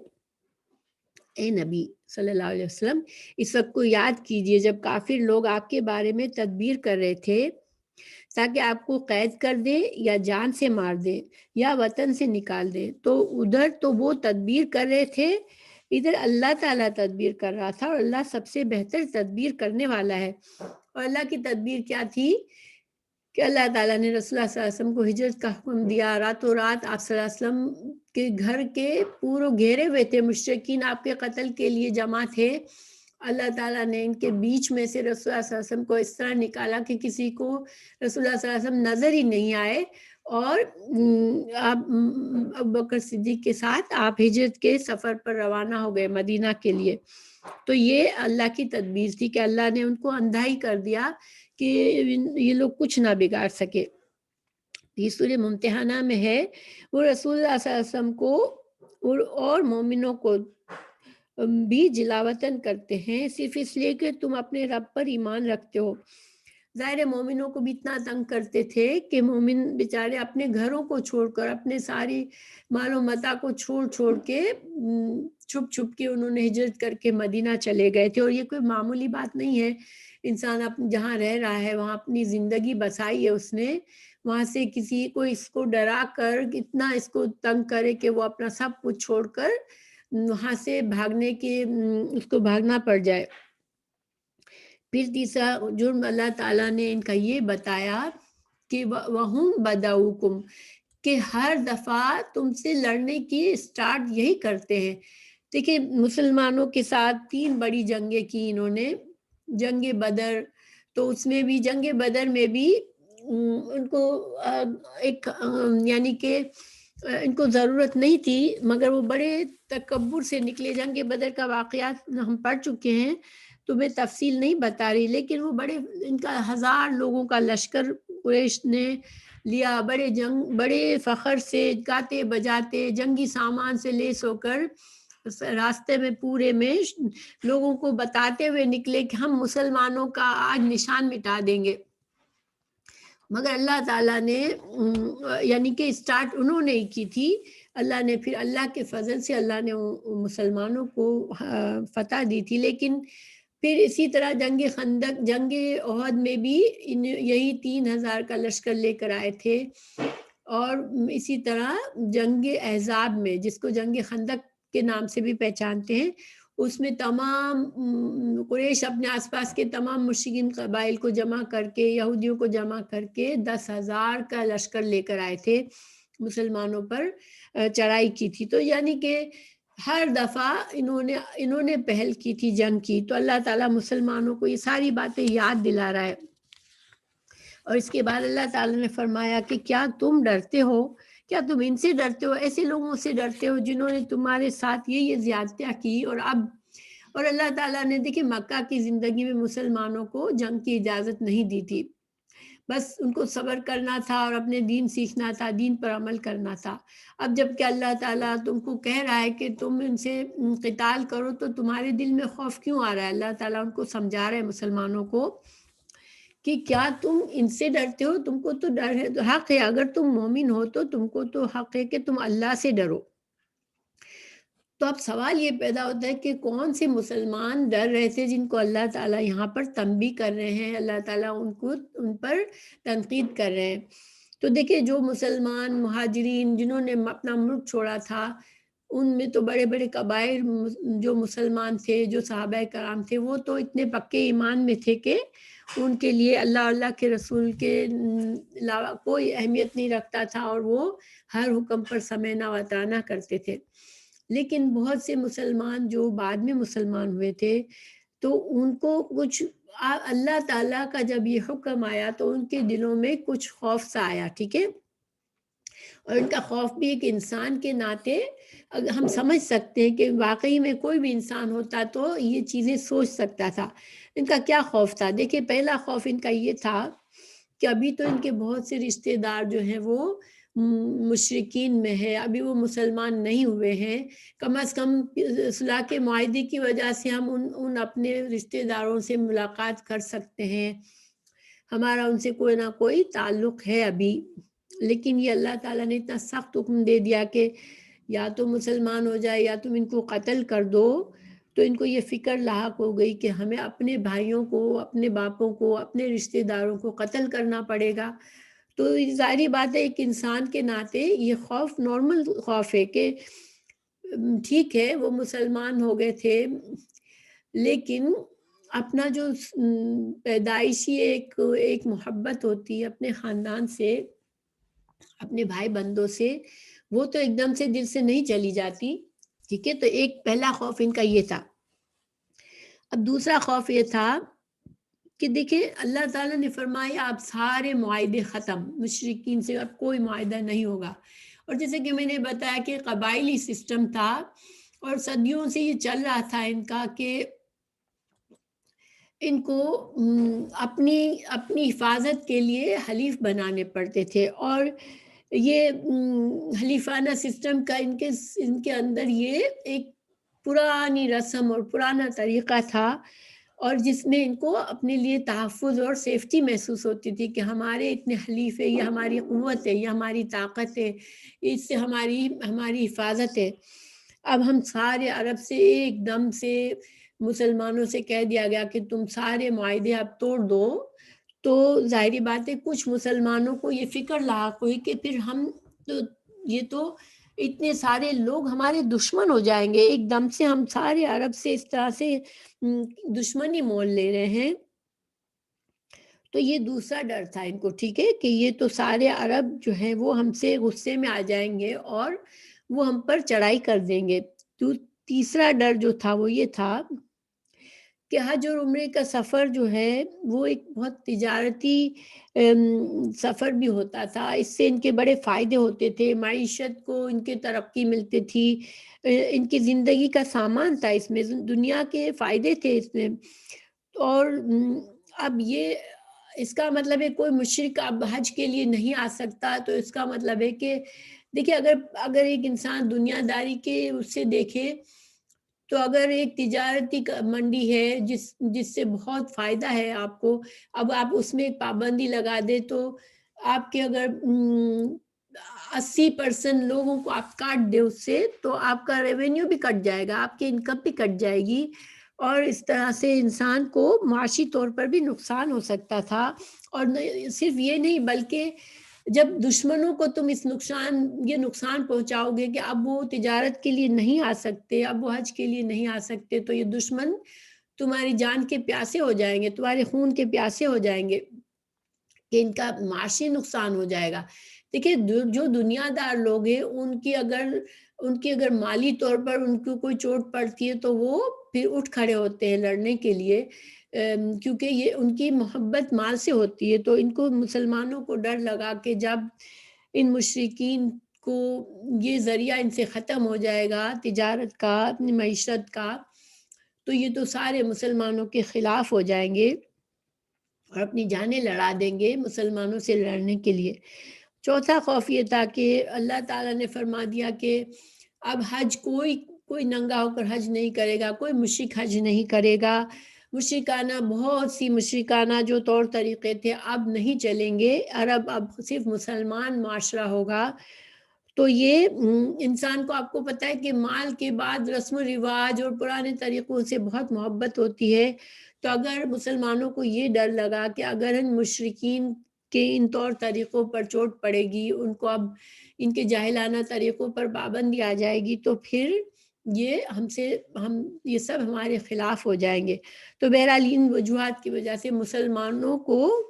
اے نبی صلی اللہ علیہ وسلم اس وقت کو یاد کیجئے جب کافر لوگ آپ کے بارے میں تدبیر کر رہے تھے تاکہ آپ کو قید کر دے یا جان سے مار دے یا وطن سے نکال دے، تو ادھر تو وہ تدبیر کر رہے تھے، ادھر اللہ تعالیٰ تدبیر کر رہا تھا، اور اللہ سب سے بہتر تدبیر کرنے والا ہے۔ اور اللہ کی تدبیر کیا تھی کہ اللہ تعالیٰ نے رسول اللہ صلی اللہ علیہ وسلم کو ہجرت کا حکم دیا، راتوں رات آپ صلی اللہ علیہ وسلم کے گھر کے پورے گھیرے ہوئے تھے، مشرکین آپ کے قتل کے لیے جمع تھے، اللہ تعالیٰ نے ان کے بیچ میں سے رسول اللہ صلی اللہ علیہ وسلم کو اس طرح نکالا کہ کسی کو رسول اللہ صلی اللہ علیہ وسلم نظر ہی نہیں آئے، اور آپ ابوبکر صدیق کے ساتھ آپ ہجرت کے سفر پر روانہ ہو گئے مدینہ کے لیے۔ تو یہ اللہ کی تدبیر تھی کہ اللہ نے ان کو اندھا ہی کر دیا کہ یہ لوگ کچھ نہ بگاڑ سکے۔ یہ سورہ ممتحنہ میں ہے، وہ رسول اللہ صلی اللہ علیہ وسلم کو اور مومنوں کو بھی جلاوطن کرتے ہیں صرف اس لیے کہ تم اپنے رب پر ایمان رکھتے ہو۔ ظاہر ہے مومنوں کو بھی اتنا تنگ کرتے تھے کہ مومن بیچارے اپنے گھروں کو چھوڑ کر، اپنے ساری مال و متاع کو چھوڑ کے چھپ چھپ کے انہوں نے ہجرت کر کے مدینہ چلے گئے تھے. اور یہ کوئی معمولی بات نہیں ہے. انسان جہاں رہ رہا ہے وہاں اپنی زندگی بسائی ہے اس نے، وہاں سے کسی کو اس کو ڈرا کر اتنا اس کو تنگ کرے کہ وہ اپنا سب کچھ چھوڑ کر وہاں سے بھاگنے کے اس کو بھاگنا پڑ جائے. پھر تیسرا جرم اللہ تعالیٰ نے ان کا یہ بتایا کہ وَهُمْ بَدَؤُكُمْ، کہ ہر دفعہ تم سے لڑنے کی سٹارٹ یہی کرتے ہیں. دیکھیں مسلمانوں کے ساتھ 3 بڑی جنگیں کی انہوں نے. جنگ بدر، تو اس میں بھی جنگ بدر میں بھی ان کو ایک یعنی کہ ان کو ضرورت نہیں تھی، مگر وہ بڑے تکبر سے نکلے. جنگ بدر کا واقعات ہم پڑھ چکے ہیں تو میں تفصیل نہیں بتا رہی، لیکن وہ بڑے ان کا 1000 لوگوں کا لشکر قریش نے لیا، بڑے فخر سے گاتے بجاتے جنگی سامان سے لیس ہو کر راستے میں پورے میں لوگوں کو بتاتے ہوئے نکلے کہ ہم مسلمانوں کا آج نشان مٹا دیں گے. مگر اللہ تعالیٰ نے یعنی کہ سٹارٹ انہوں نے ہی کی تھی. اللہ نے پھر اللہ کے فضل سے اللہ نے مسلمانوں کو فتح دی تھی. لیکن پھر اسی طرح جنگ خندق، جنگ احد میں بھی یہی 3000 کا لشکر لے کر آئے تھے. اور اسی طرح جنگ احزاب میں، جس کو جنگ خندق کے نام سے بھی پہچانتے ہیں، اس میں تمام قریش اپنے آس پاس کے تمام مشرکین قبائل کو جمع کر کے، یہودیوں کو جمع کر کے 10,000 کا لشکر لے کر آئے تھے، مسلمانوں پر چڑھائی کی تھی. تو یعنی کہ ہر دفعہ انہوں نے پہل کی تھی جنگ کی. تو اللہ تعالیٰ مسلمانوں کو یہ ساری باتیں یاد دلا رہا ہے. اور اس کے بعد اللہ تعالیٰ نے فرمایا کہ کیا تم ڈرتے ہو، کیا تم ان سے ڈرتے ہو، ایسے لوگوں سے ڈرتے ہو جنہوں نے تمہارے ساتھ یہ زیادتیاں کی. اور اللہ تعالیٰ نے دیکھیں مکہ کی زندگی میں مسلمانوں کو جنگ کی اجازت نہیں دی تھی، بس ان کو صبر کرنا تھا اور اپنے دین سیکھنا تھا، دین پر عمل کرنا تھا. اب جب کہ اللہ تعالیٰ تم کو کہہ رہا ہے کہ تم ان سے قتال کرو تو تمہارے دل میں خوف کیوں آ رہا ہے؟ اللہ تعالیٰ ان کو سمجھا رہے ہیں مسلمانوں کو کہ کیا تم ان سے ڈرتے ہو؟ تم کو تو ڈر ہے، حق ہے، اگر تم مومن ہو تو تم کو تو حق ہے کہ تم اللہ سے ڈرو. تو اب سوال یہ پیدا ہوتا ہے کہ کون سے مسلمان ڈر رہے تھے جن کو اللہ تعالیٰ یہاں پر تنبیہ کر رہے ہیں، اللہ تعالیٰ ان پر تنقید کر رہے ہیں. تو دیکھیں جو مسلمان مہاجرین جنہوں نے اپنا ملک چھوڑا تھا، ان میں تو بڑے بڑے قبائل جو مسلمان تھے، جو صحابہ کرام تھے، وہ تو اتنے پکے ایمان میں تھے کہ ان کے لیے اللہ کے رسول کے علاوہ کوئی اہمیت نہیں رکھتا تھا، اور وہ ہر حکم پر سمعنا و اطعنا کرتے تھے. لیکن بہت سے مسلمان جو بعد میں مسلمان ہوئے تھے، تو ان کو کچھ اللہ تعالیٰ کا جب یہ حکم آیا تو ان کے دلوں میں کچھ خوف سا آیا. ٹھیک ہے، اور ان کا خوف بھی ایک انسان کے ناطے ہم سمجھ سکتے ہیں کہ واقعی میں کوئی بھی انسان ہوتا تو یہ چیزیں سوچ سکتا تھا. ان کا کیا خوف تھا؟ دیکھیں پہلا خوف ان کا یہ تھا کہ ابھی تو ان کے بہت سے رشتہ دار جو ہیں وہ مشرکین میں ہے، ابھی وہ مسلمان نہیں ہوئے ہیں. کم از کم صلح کے معاہدے کی وجہ سے ہم ان اپنے رشتہ داروں سے ملاقات کر سکتے ہیں، ہمارا ان سے کوئی نہ کوئی تعلق ہے ابھی. لیکن یہ اللہ تعالیٰ نے اتنا سخت حکم دے دیا کہ یا تو مسلمان ہو جائے یا تم ان کو قتل کر دو. تو ان کو یہ فکر لاحق ہو گئی کہ ہمیں اپنے بھائیوں کو، اپنے باپوں کو، اپنے رشتہ داروں کو قتل کرنا پڑے گا. تو ظاہری بات ہے ایک انسان کے ناطے یہ خوف نارمل خوف ہے کہ ٹھیک ہے وہ مسلمان ہو گئے تھے، لیکن اپنا جو پیدائشی ایک محبت ہوتی ہے اپنے خاندان سے، اپنے بھائی بندوں سے، وہ تو ایک دم سے دل سے نہیں چلی جاتی. ٹھیک ہے، تو ایک پہلا خوف ان کا یہ تھا. اب دوسرا خوف یہ تھا کہ دیکھیں اللہ تعالیٰ نے فرمایا آپ سارے معاہدے ختم، مشرکین سے اب کوئی معاہدہ نہیں ہوگا. اور جیسے کہ میں نے بتایا کہ قبائلی سسٹم تھا اور صدیوں سے یہ چل رہا تھا ان کا کہ ان کو اپنی حفاظت کے لیے حلیف بنانے پڑتے تھے. اور یہ حلیفانہ سسٹم کا ان کے اندر یہ ایک پرانی رسم اور پرانا طریقہ تھا. اور جس میں ان کو اپنے لیے تحفظ اور سیفٹی محسوس ہوتی تھی کہ ہمارے اتنے حلیف ہے، یہ ہماری قوت ہے، یہ ہماری طاقت ہے، اس سے ہماری حفاظت ہے۔ اب ہم سارے عرب سے ایک دم سے مسلمانوں سے کہہ دیا گیا کہ تم سارے معاہدے اب توڑ دو، تو ظاہری بات ہے کچھ مسلمانوں کو یہ فکر لاحق ہوئی کہ پھر ہم تو یہ تو اتنے سارے لوگ ہمارے دشمن ہو جائیں گے، ایک دم سے ہم سارے عرب سے اس طرح سے دشمنی مول لے رہے ہیں۔ تو یہ دوسرا ڈر تھا ان کو، ٹھیک ہے، کہ یہ تو سارے عرب جو ہیں وہ ہم سے غصے میں آ جائیں گے اور وہ ہم پر چڑھائی کر دیں گے۔ تو تیسرا ڈر جو تھا وہ یہ تھا کہ حج اور عمرے کا سفر جو ہے وہ ایک بہت تجارتی سفر بھی ہوتا تھا، اس سے ان کے بڑے فائدے ہوتے تھے، معیشت کو ان کے ترقی ملتی تھی، ان کی زندگی کا سامان تھا، اس میں دنیا کے فائدے تھے اس میں۔ اور اب یہ اس کا مطلب ہے کوئی مشرک اب حج کے لیے نہیں آ سکتا، تو اس کا مطلب ہے کہ دیکھیے اگر ایک انسان دنیا داری کے اس سے دیکھے تو اگر ایک تجارتی منڈی ہے جس سے بہت فائدہ ہے آپ کو، اب آپ اس میں ایک پابندی لگا دے تو آپ کے اگر 80% لوگوں کو آپ کاٹ دے اس سے، تو آپ کا ریونیو بھی کٹ جائے گا، آپ کی انکم بھی کٹ جائے گی، اور اس طرح سے انسان کو معاشی طور پر بھی نقصان ہو سکتا تھا۔ اور صرف یہ نہیں بلکہ جب دشمنوں کو تم یہ نقصان پہنچاؤ گے کہ اب وہ تجارت کے لیے نہیں آ سکتے، اب وہ حج کے لیے نہیں آ سکتے، تو یہ دشمن تمہاری جان کے پیاسے ہو جائیں گے، تمہارے خون کے پیاسے ہو جائیں گے، کہ ان کا معاشی نقصان ہو جائے گا۔ دیکھیے جو دنیا دار لوگ ہیں ان کی اگر مالی طور پر ان کو کوئی چوٹ پڑتی ہے تو وہ پھر اٹھ کھڑے ہوتے ہیں لڑنے کے لیے، کیونکہ یہ ان کی محبت مال سے ہوتی ہے۔ تو ان کو مسلمانوں کو ڈر لگا کہ جب ان مشرکین کو یہ ذریعہ ان سے ختم ہو جائے گا تجارت کا، اپنی معیشت کا، تو یہ تو سارے مسلمانوں کے خلاف ہو جائیں گے اور اپنی جانیں لڑا دیں گے مسلمانوں سے لڑنے کے لیے۔ چوتھا خوف یہ تھا کہ اللہ تعالیٰ نے فرما دیا کہ اب حج کوئی ننگا ہو کر حج نہیں کرے گا، کوئی مشرک حج نہیں کرے گا، بہت سی مشرکانہ جو طور طریقے تھے اب نہیں چلیں گے، عرب اب صرف مسلمان معاشرہ ہوگا۔ تو یہ انسان کو، آپ کو پتہ ہے کہ مال کے بعد رسم و رواج اور پرانے طریقوں سے بہت محبت ہوتی ہے، تو اگر مسلمانوں کو یہ ڈر لگا کہ اگر ان مشرکین کے ان طور طریقوں پر چوٹ پڑے گی، ان کو اب ان کے جاہلانہ طریقوں پر پابندی آ جائے گی، تو پھر یہ سب ہمارے خلاف ہو جائیں گے۔ تو بہرحال ان وجوہات کی وجہ سے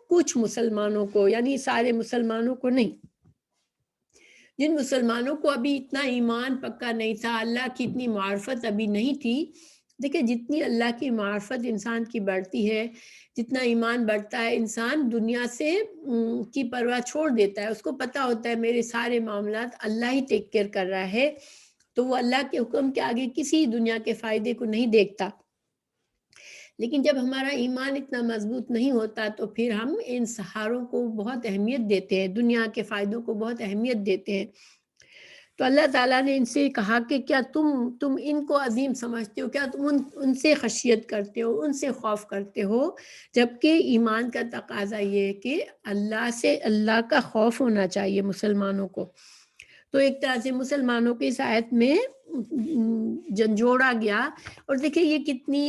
کچھ مسلمانوں کو، یعنی سارے مسلمانوں کو نہیں، جن مسلمانوں کو ابھی اتنا ایمان پکا نہیں تھا، اللہ کی اتنی معرفت ابھی نہیں تھی۔ دیکھیں جتنی اللہ کی معرفت انسان کی بڑھتی ہے، جتنا ایمان بڑھتا ہے، انسان دنیا سے کی پرواہ چھوڑ دیتا ہے، اس کو پتہ ہوتا ہے میرے سارے معاملات اللہ ہی ٹیک کیئر کر رہا ہے، تو وہ اللہ کے حکم کے آگے کسی دنیا کے فائدے کو نہیں دیکھتا۔ لیکن جب ہمارا ایمان اتنا مضبوط نہیں ہوتا تو پھر ہم ان سہاروں کو بہت اہمیت دیتے ہیں، دنیا کے فائدوں کو بہت اہمیت دیتے ہیں۔ تو اللہ تعالیٰ نے ان سے کہا کہ کیا تم ان کو عظیم سمجھتے ہو، کیا تم ان سے خشیت کرتے ہو، ان سے خوف کرتے ہو، جبکہ ایمان کا تقاضا یہ ہے کہ اللہ کا خوف ہونا چاہیے مسلمانوں کو۔ تو ایک طرح سے مسلمانوں کی اس آیت میں جھنجھوڑا گیا۔ اور دیکھیں یہ کتنی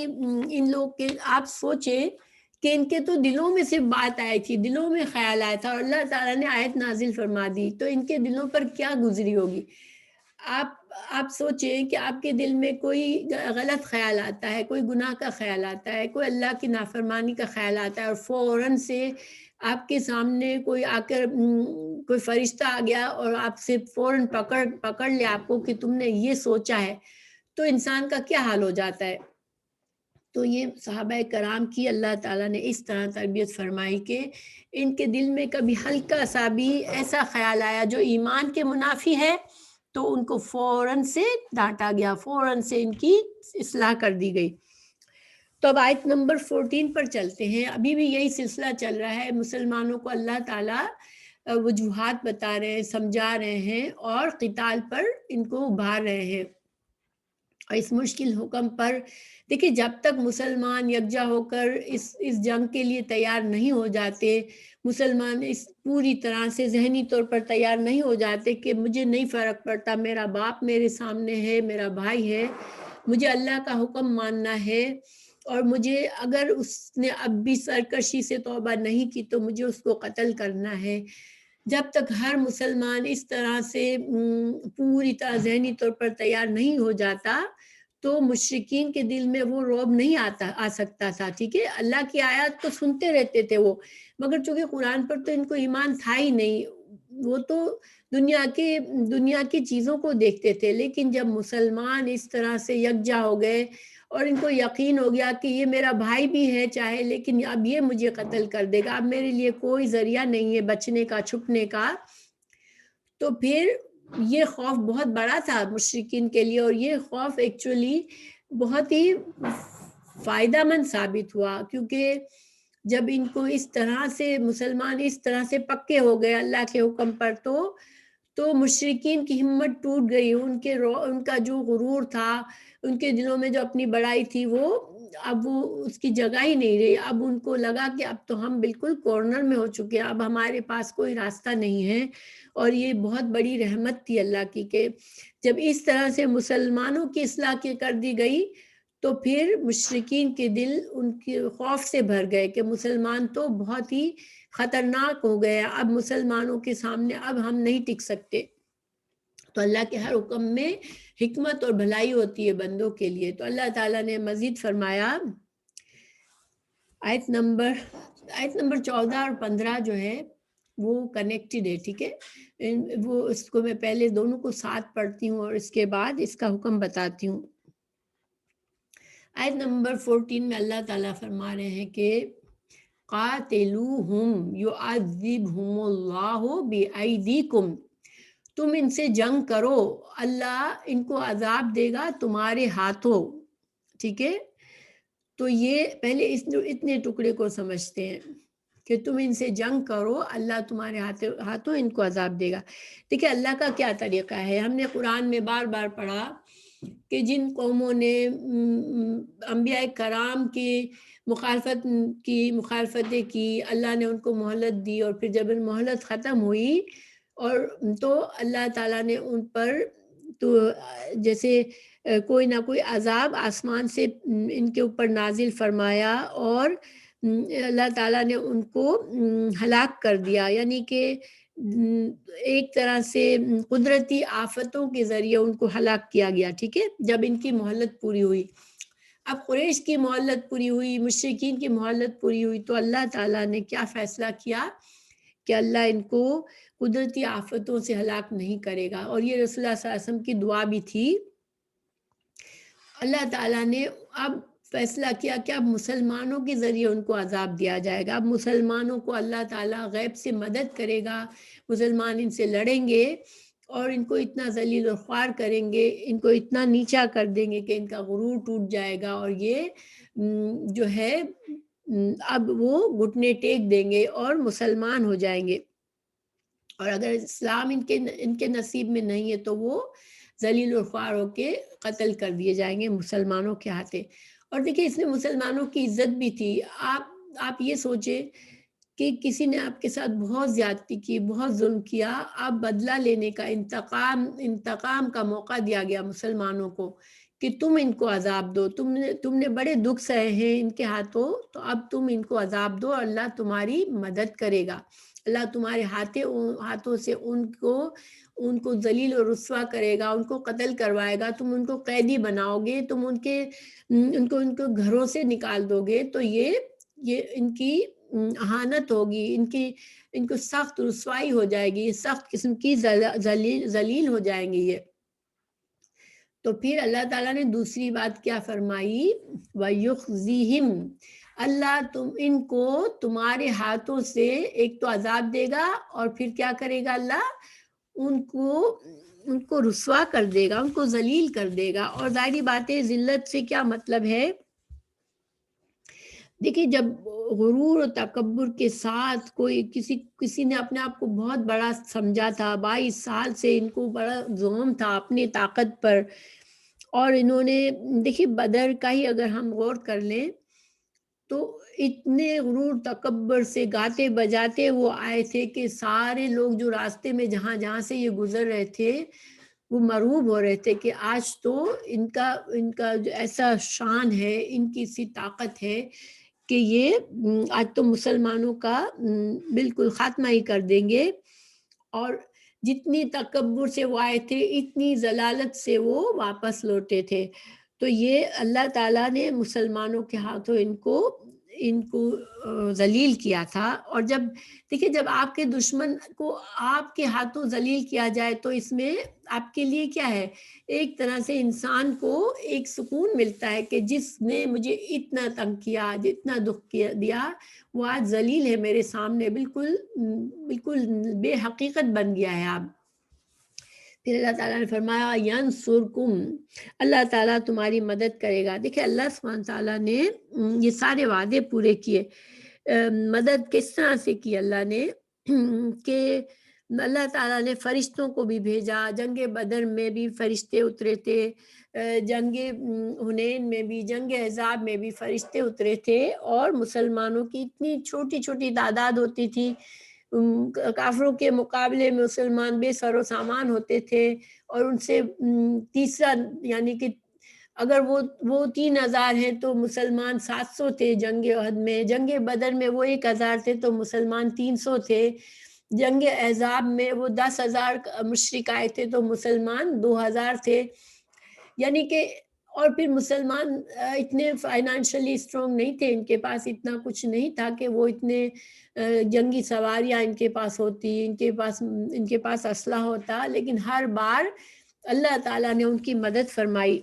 ان لوگ کے، آپ سوچیں کہ ان کے تو دلوں میں صرف بات آئی تھی، دلوں میں خیال آیا تھا، اور اللہ تعالیٰ نے آیت نازل فرما دی، تو ان کے دلوں پر کیا گزری ہوگی۔ آپ سوچیں کہ آپ کے دل میں کوئی غلط خیال آتا ہے، کوئی گناہ کا خیال آتا ہے، کوئی اللہ کی نافرمانی کا خیال آتا ہے، اور فوراً سے آپ کے سامنے کوئی آ کر کوئی فرشتہ آ گیا اور آپ سے فوراً پکڑ لے آپ کو کہ تم نے یہ سوچا ہے، تو انسان کا کیا حال ہو جاتا ہے۔ تو یہ صحابہ کرام کی اللہ تعالیٰ نے اس طرح تربیت فرمائی کہ ان کے دل میں کبھی ہلکا سا بھی ایسا خیال آیا جو ایمان کے منافی ہے تو ان کو فوراً سے ڈانٹا گیا، فوراً سے ان کی اصلاح کر دی گئی۔ تو اب آیت نمبر 14 پر چلتے ہیں۔ ابھی بھی یہی سلسلہ چل رہا ہے، مسلمانوں کو اللہ تعالیٰ وجوہات بتا رہے ہیں، سمجھا رہے ہیں، اور قتال پر ان کو ابھار رہے ہیں۔ اور اس مشکل حکم پر دیکھیے جب تک مسلمان یکجا ہو کر اس جنگ کے لیے تیار نہیں ہو جاتے، مسلمان اس پوری طرح سے ذہنی طور پر تیار نہیں ہو جاتے کہ مجھے نہیں فرق پڑتا، میرا باپ میرے سامنے ہے، میرا بھائی ہے، مجھے اللہ کا حکم ماننا ہے، اور مجھے اگر اس نے اب بھی سرکشی سے توبہ نہیں کی تو مجھے اس کو قتل کرنا ہے. جب تک ہر مسلمان اس طرح سے پوری طرح ذہنی طور پر تیار نہیں ہو جاتا تو مشرکین کے دل میں وہ رعب نہیں آ سکتا تھا. ٹھیک ہے، اللہ کی آیات تو سنتے رہتے تھے وہ، مگر چونکہ قرآن پر تو ان کو ایمان تھا ہی نہیں، وہ تو دنیا کی چیزوں کو دیکھتے تھے. لیکن جب مسلمان اس طرح سے یکجا ہو گئے اور ان کو یقین ہو گیا کہ یہ میرا بھائی بھی ہے چاہے، لیکن اب یہ مجھے قتل کر دے گا، اب میرے لیے کوئی ذریعہ نہیں ہے بچنے کا، چھپنے کا، تو پھر یہ خوف بہت بڑا تھا مشرکین کے لیے. اور یہ خوف ایکچولی بہت ہی فائدہ مند ثابت ہوا، کیونکہ جب ان کو اس طرح سے مسلمان اس طرح سے پکے ہو گئے اللہ کے حکم پر تو مشرکین کی ہمت ٹوٹ گئی. ان کا جو غرور تھا، ان کے دلوں میں جو اپنی بڑائی تھی، اب وہ اس کی جگہ ہی نہیں رہی. اب ان کو لگا کہ اب تو ہم بالکل کارنر میں ہو چکے ہیں، اب ہمارے پاس کوئی راستہ نہیں ہے. اور یہ بہت بڑی رحمت تھی اللہ کی کہ جب اس طرح سے مسلمانوں کی اصلاح کر دی گئی تو پھر مشرکین کے دل ان کے خوف سے بھر گئے کہ مسلمان تو بہت ہی خطرناک ہو گئے، اب مسلمانوں کے سامنے اب ہم نہیں ٹک سکتے. تو اللہ کے ہر حکم میں حکمت اور بھلائی ہوتی ہے بندوں کے لیے. تو اللہ تعالیٰ نے مزید فرمایا، آیت نمبر 14 اور 15 جو ہے وہ کنیکٹڈ ہے. ٹھیک ہے، وہ اس کو میں پہلے دونوں کو ساتھ پڑھتی ہوں اور اس کے بعد اس کا حکم بتاتی ہوں. آیت نمبر 14 میں اللہ تعالیٰ فرما رہے ہیں کہ قاتلوہم یعذبہم اللہ بأیدیکم، تم ان سے جنگ کرو، اللہ ان کو عذاب دے گا تمہارے ہاتھوں. ٹھیک ہے، تو یہ پہلے اتنے ٹکڑے کو سمجھتے ہیں کہ تم ان سے جنگ کرو، اللہ تمہارے ہاتھوں ان کو عذاب دے گا. دیکھیں اللہ کا کیا طریقہ ہے، ہم نے قرآن میں بار بار پڑھا کہ جن قوموں نے انبیاء کرام کی مخالفتیں کی، اللہ نے ان کو مہلت دی، اور پھر جب مہلت ختم ہوئی اور تو اللہ تعالیٰ نے ان پر تو جیسے کوئی نہ کوئی عذاب آسمان سے ان کے اوپر نازل فرمایا اور اللہ تعالیٰ نے ان کو ہلاک کر دیا. یعنی کہ ایک طرح سے قدرتی آفتوں کے ذریعے ان کو ہلاک کیا گیا. ٹھیک ہے، جب ان کی مہلت پوری ہوئی. اب قریش کی مہلت پوری ہوئی، مشرکین کی مہلت پوری ہوئی، تو اللہ تعالیٰ نے کیا فیصلہ کیا کہ اللہ ان کو قدرتی آفتوں سے ہلاک نہیں کرے گا. اور یہ رسول اللہ صلی اللہ علیہ وسلم کی دعا بھی تھی. اللہ تعالیٰ نے اب فیصلہ کیا کہ اب مسلمانوں کے ذریعے ان کو عذاب دیا جائے گا. اب مسلمانوں کو اللہ تعالیٰ غیب سے مدد کرے گا، مسلمان ان سے لڑیں گے اور ان کو اتنا ذلیل و خوار کریں گے، ان کو اتنا نیچا کر دیں گے کہ ان کا غرور ٹوٹ جائے گا، اور یہ جو ہے اب وہ گھٹنے ٹیک دیں گے اور مسلمان ہو جائیں گے. اور اگر اسلام ان کے نصیب میں نہیں ہے تو وہ ذلیل و خوار ہو کے قتل کر دیے جائیں گے مسلمانوں کے ہاتھے. اور دیکھیں اس میں مسلمانوں کی عزت بھی تھی. آپ یہ سوچے کہ کسی نے آپ کے ساتھ بہت زیادتی کی، بہت ظلم کیا، آپ بدلہ لینے کا انتقام کا موقع دیا گیا مسلمانوں کو کہ تم ان کو عذاب دو، تم نے بڑے دکھ سہے ہیں ان کے ہاتھوں، تو اب تم ان کو عذاب دو، اللہ تمہاری مدد کرے گا، اللہ تمہارے ہاتھوں سے ان کو ذلیل و رسوا کرے گا، ان کو قتل کروائے گا، تم ان کو قیدی بناؤ گے، تم ان کو گھروں سے نکال دو گے، تو یہ ان کی اہانت ہوگی، ان کو سخت رسوائی ہو جائے گی، سخت قسم کی ذلیل ہو جائیں گے یہ. تو پھر اللہ تعالیٰ نے دوسری بات کیا فرمائی، وَيُخْزِهِمْ، اللہ ان کو تمہارے ہاتھوں سے ایک تو عذاب دے گا اور پھر کیا کرے گا اللہ، ان کو رسوا کر دے گا، ان کو ذلیل کر دے گا. اور ظاہری بات ہے ذلت سے کیا مطلب ہے، دیکھیے جب غرور و تکبر کے ساتھ کسی نے اپنے آپ کو بہت بڑا سمجھا تھا، 22 سال سے ان کو بڑا زوم تھا اپنی طاقت پر، اور انہوں نے دیکھیے بدر کا ہی اگر ہم غور کر لیں تو اتنے غرور تکبر سے گاتے بجاتے وہ آئے تھے کہ سارے لوگ جو راستے میں جہاں جہاں سے یہ گزر رہے تھے وہ مرعوب ہو رہے تھے کہ آج تو ان کا جو ایسا شان ہے، ان کی سی طاقت ہے کہ یہ آج تو مسلمانوں کا بالکل خاتمہ ہی کر دیں گے. اور جتنی تکبر سے وہ آئے تھے اتنی ضلالت سے وہ واپس لوٹے تھے. تو یہ اللہ تعالیٰ نے مسلمانوں کے ہاتھوں ان کو ذلیل کیا تھا. اور جب دیکھیے جب آپ کے دشمن کو آپ کے ہاتھوں ذلیل کیا جائے تو اس میں آپ کے لیے کیا ہے، ایک طرح سے انسان کو ایک سکون ملتا ہے کہ جس نے مجھے اتنا تنگ کیا، جتنا دکھ دیا، وہ آج ذلیل ہے میرے سامنے، بالکل بالکل بے حقیقت بن گیا ہے. آپ پھر اللہ تعالیٰ نے فرمایا ینصرکم، اللہ تعالیٰ تمہاری مدد کرے گا. دیکھیں اللہ سبحانہ تعالیٰ نے یہ سارے وعدے پورے کیے. مدد کس طرح سے کی اللہ نے کہ اللہ تعالیٰ نے فرشتوں کو بھی بھیجا. جنگ بدر میں بھی فرشتے اترے تھے، جنگ حنین میں بھی، جنگ احزاب میں بھی فرشتے اترے تھے. اور مسلمانوں کی اتنی چھوٹی چھوٹی تعداد ہوتی تھی، کافروں کے مقابلے میں مسلمان بے سر و سامان ہوتے تھے. اور ان سے تیسرا یعنی کہ اگر وہ 3,000 ہیں تو مسلمان 700 تھے. جنگ احد میں، جنگ بدر میں وہ 1,000 تھے تو مسلمان 300 تھے. جنگ احزاب میں وہ 10,000 مشرک آئے تھے تو مسلمان 2,000 تھے. یعنی کہ اور پھر مسلمان اتنے فائنانشلی اسٹرانگ نہیں تھے، ان کے پاس اتنا کچھ نہیں تھا کہ وہ اتنے جنگی سواریاں ان کے پاس ہوتی، ان کے پاس اسلحہ ہوتا. لیکن ہر بار اللہ تعالیٰ نے ان کی مدد فرمائی.